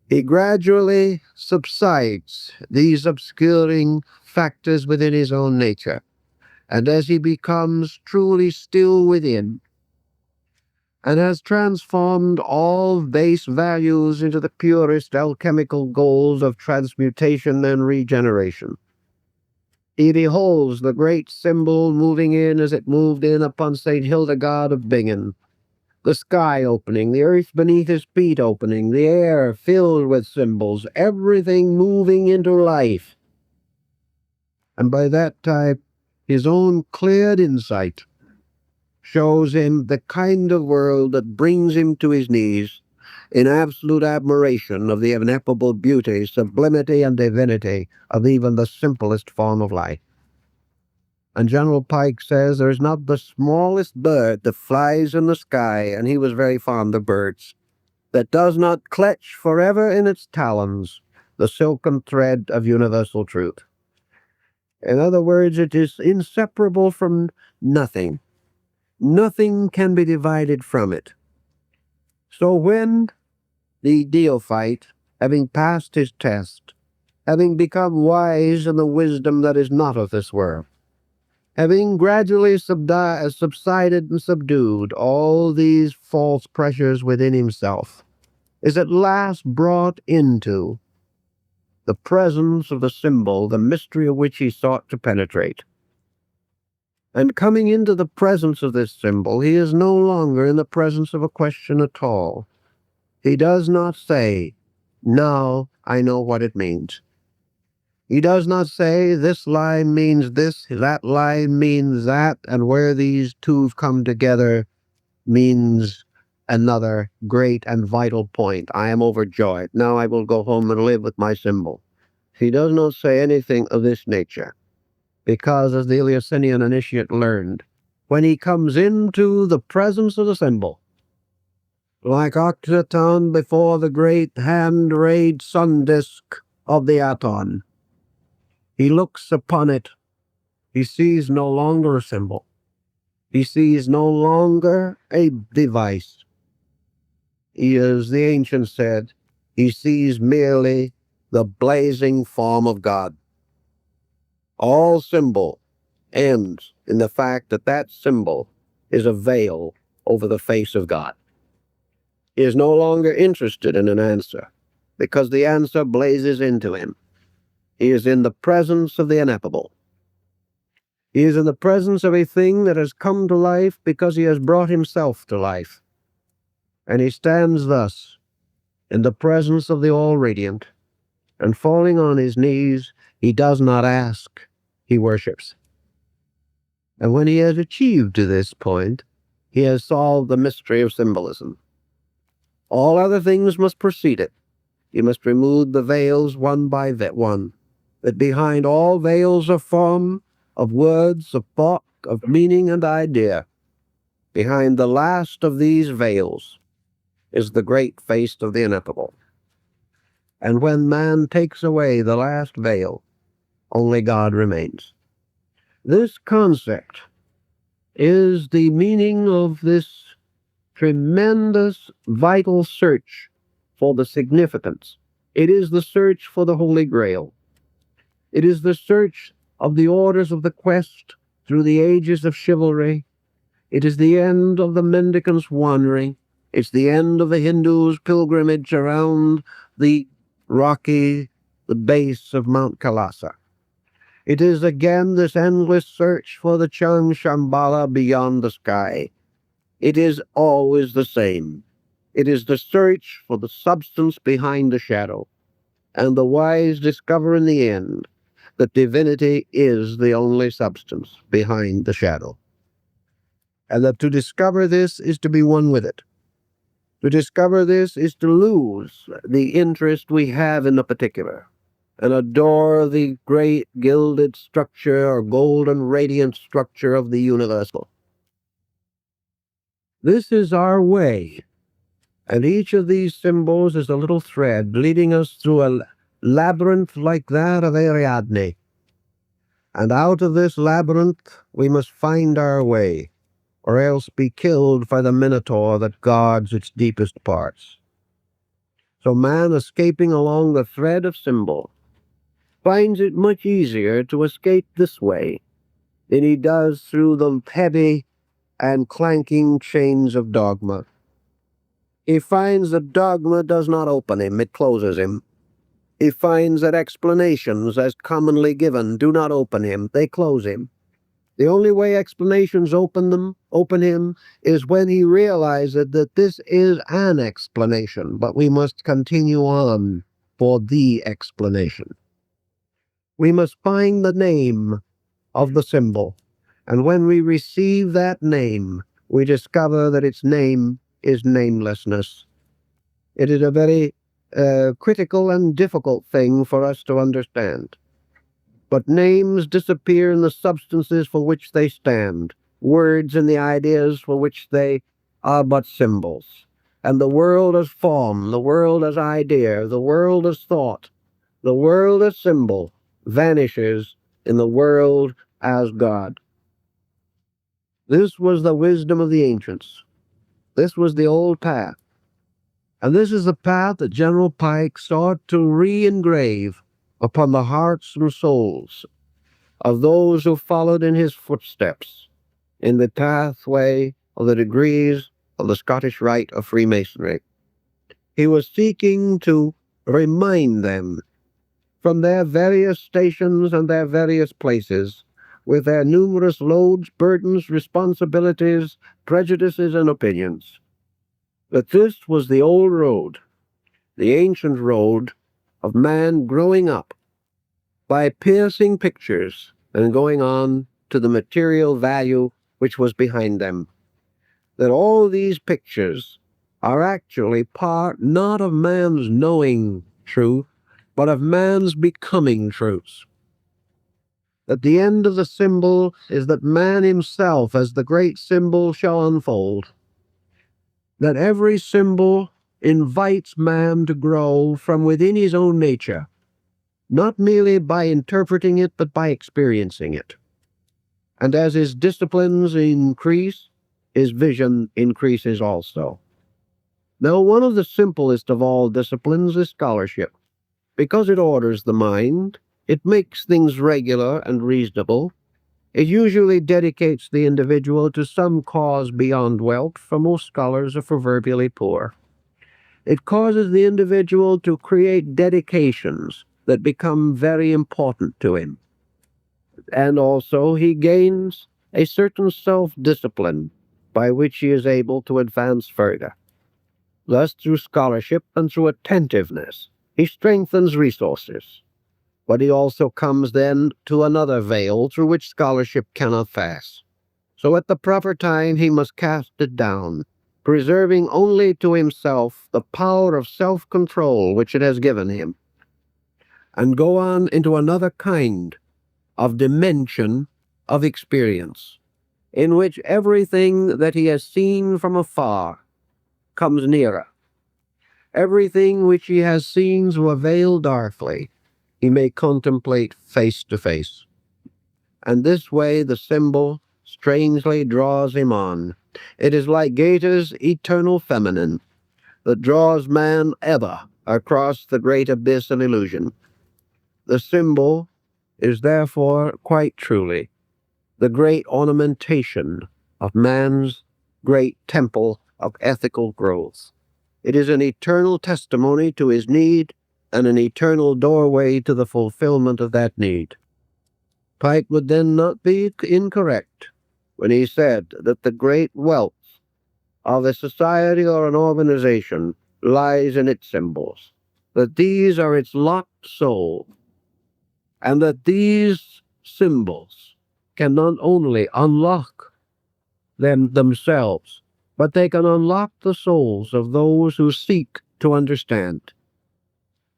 He gradually subsides these obscuring factors within his own nature, and as he becomes truly still within, and has transformed all base values into the purest alchemical goals of transmutation and regeneration, he beholds the great symbol moving in as it moved in upon St. Hildegard of Bingen, the sky opening, the earth beneath his feet opening, the air filled with symbols, everything moving into life. And by that time, his own cleared insight shows him the kind of world that brings him to his knees in absolute admiration of the ineffable beauty, sublimity, and divinity of even the simplest form of life. And General Pike says there is not the smallest bird that flies in the sky, and he was very fond of birds, that does not clutch forever in its talons the silken thread of universal truth. In other words, it is inseparable from nothing. Nothing can be divided from it. So when the neophyte, having passed his test, having become wise in the wisdom that is not of this world, having gradually subsided and subdued all these false pressures within himself, is at last brought into the presence of the symbol, the mystery of which he sought to penetrate. And coming into the presence of this symbol, he is no longer in the presence of a question at all. He does not say, "Now I know what it means." He does not say, "This line means this, that line means that, and where these two come together means another great and vital point. I am overjoyed. Now I will go home and live with my symbol." He does not say anything of this nature, because, as the Eleusinian initiate learned, when he comes into the presence of the symbol, like Octaton before the great hand-rayed sun disk of the Aton, he looks upon it. He sees no longer a symbol. He sees no longer a device. He, as the ancients said, he sees merely the blazing form of God. All symbol ends in the fact that that symbol is a veil over the face of God. He is no longer interested in an answer, because the answer blazes into him. He is in the presence of the ineffable. He is in the presence of a thing that has come to life because he has brought himself to life. And he stands thus in the presence of the All-Radiant, and falling on his knees, he does not ask, he worships. And when he has achieved to this point, he has solved the mystery of symbolism. All other things must precede it. He must remove the veils one by one, that behind all veils of form, of words, of thought, of meaning and idea, behind the last of these veils is the great face of the ineffable. And when man takes away the last veil, only God remains. This concept is the meaning of this tremendous, vital search for the significance. It is the search for the Holy Grail. It is the search of the orders of the quest through the ages of chivalry. It is the end of the mendicant's wandering. It's the end of the Hindu's pilgrimage around the base of Mount Kailasa. It is again this endless search for the Chang Shambhala beyond the sky. It is always the same. It is the search for the substance behind the shadow, and the wise discover in the end that divinity is the only substance behind the shadow, and that to discover this is to be one with it. To discover this is to lose the interest we have in the particular, and adore the great gilded structure or golden radiant structure of the universal. This is our way, and each of these symbols is a little thread leading us through a labyrinth like that of Ariadne. And out of this labyrinth we must find our way, or else be killed by the minotaur that guards its deepest parts. So man, escaping along the thread of symbol, finds it much easier to escape this way than he does through the heavy and clanking chains of dogma. He finds that dogma does not open him, it closes him. He finds that explanations, as commonly given, do not open him, they close him. The only way explanations open him, is when he realizes that this is an explanation, but we must continue on for the explanation. We must find the name of the symbol, and when we receive that name, we discover that its name is namelessness. It is a very critical and difficult thing for us to understand. But names disappear in the substances for which they stand, words in the ideas for which they are but symbols. And the world as form, the world as idea, the world as thought, the world as symbol vanishes in the world as God. This was the wisdom of the ancients. This was the old path. And this is the path that General Pike sought to re-engrave upon the hearts and souls of those who followed in his footsteps in the pathway of the degrees of the Scottish Rite of Freemasonry. He was seeking to remind them from their various stations and their various places, with their numerous loads, burdens, responsibilities, prejudices, and opinions, that this was the old road, the ancient road of man growing up by piercing pictures and going on to the material value which was behind them. That all these pictures are actually part not of man's knowing truth, but of man's becoming truths. That the end of the symbol is that man himself, as the great symbol, shall unfold. That every symbol invites man to grow from within his own nature, not merely by interpreting it, but by experiencing it. And as his disciplines increase, his vision increases also. Now, one of the simplest of all disciplines is scholarship. Because it orders the mind, it makes things regular and reasonable. It usually dedicates the individual to some cause beyond wealth, for most scholars are proverbially poor. It causes the individual to create dedications that become very important to him. And also he gains a certain self-discipline by which he is able to advance further. Thus, through scholarship and through attentiveness, he strengthens resources. But he also comes then to another veil through which scholarship cannot pass. So at the proper time he must cast it down, preserving only to himself the power of self-control which it has given him, and go on into another kind of dimension of experience, in which everything that he has seen from afar comes nearer. Everything which he has seen through a veil darkly, he may contemplate face to face. And this way the symbol strangely draws him on. It is like Goethe's eternal feminine that draws man ever across the great abyss of illusion. The symbol is therefore quite truly the great ornamentation of man's great temple of ethical growth. It is an eternal testimony to his need and an eternal doorway to the fulfillment of that need. Pike would then not be incorrect when he said that the great wealth of a society or an organization lies in its symbols, that these are its locked soul, and that these symbols can not only unlock them themselves, but they can unlock the souls of those who seek to understand,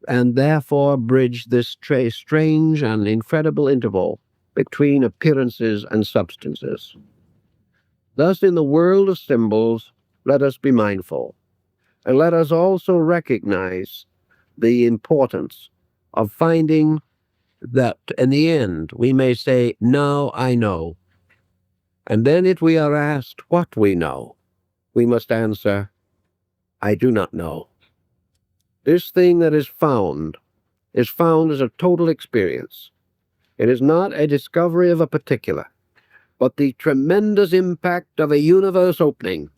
and therefore bridge this strange and incredible interval between appearances and substances. Thus, in the world of symbols, let us be mindful, and let us also recognize the importance of finding that in the end we may say, "Now I know." And then if we are asked what we know, we must answer, "I do not know." This thing that is found as a total experience. It is not a discovery of a particular, but the tremendous impact of a universe opening,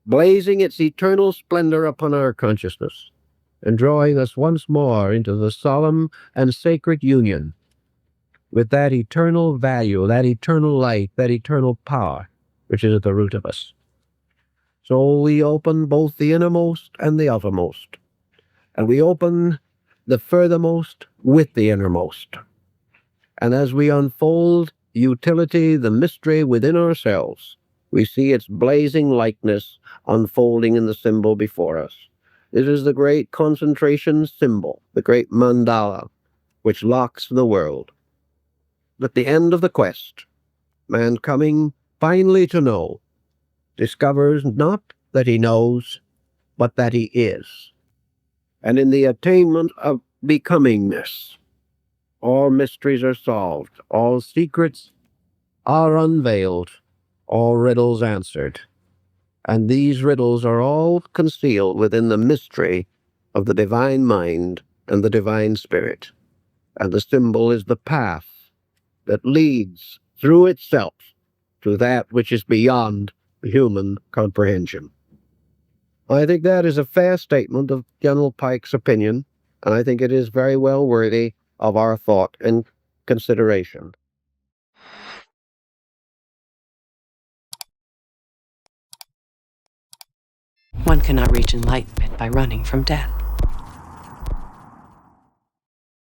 blazing its eternal splendor upon our consciousness, and drawing us once more into the solemn and sacred union with that eternal value, that eternal light, that eternal power, which is at the root of us. So we open both the innermost and the outermost, and we open the furthermost with the innermost. And as we unfold utility, the mystery within ourselves, we see its blazing likeness unfolding in the symbol before us. It is the great concentration symbol, the great mandala, which locks the world. At the end of the quest, man coming finally to know, discovers not that he knows, but that he is. And in the attainment of becomingness, all mysteries are solved, all secrets are unveiled, all riddles answered. And these riddles are all concealed within the mystery of the divine mind and the divine spirit. And the symbol is the path that leads through itself to that which is beyond human comprehension. I think that is a fair statement of General Pike's opinion, and I think it is very well worthy of our thought and consideration. One cannot reach enlightenment by running from death.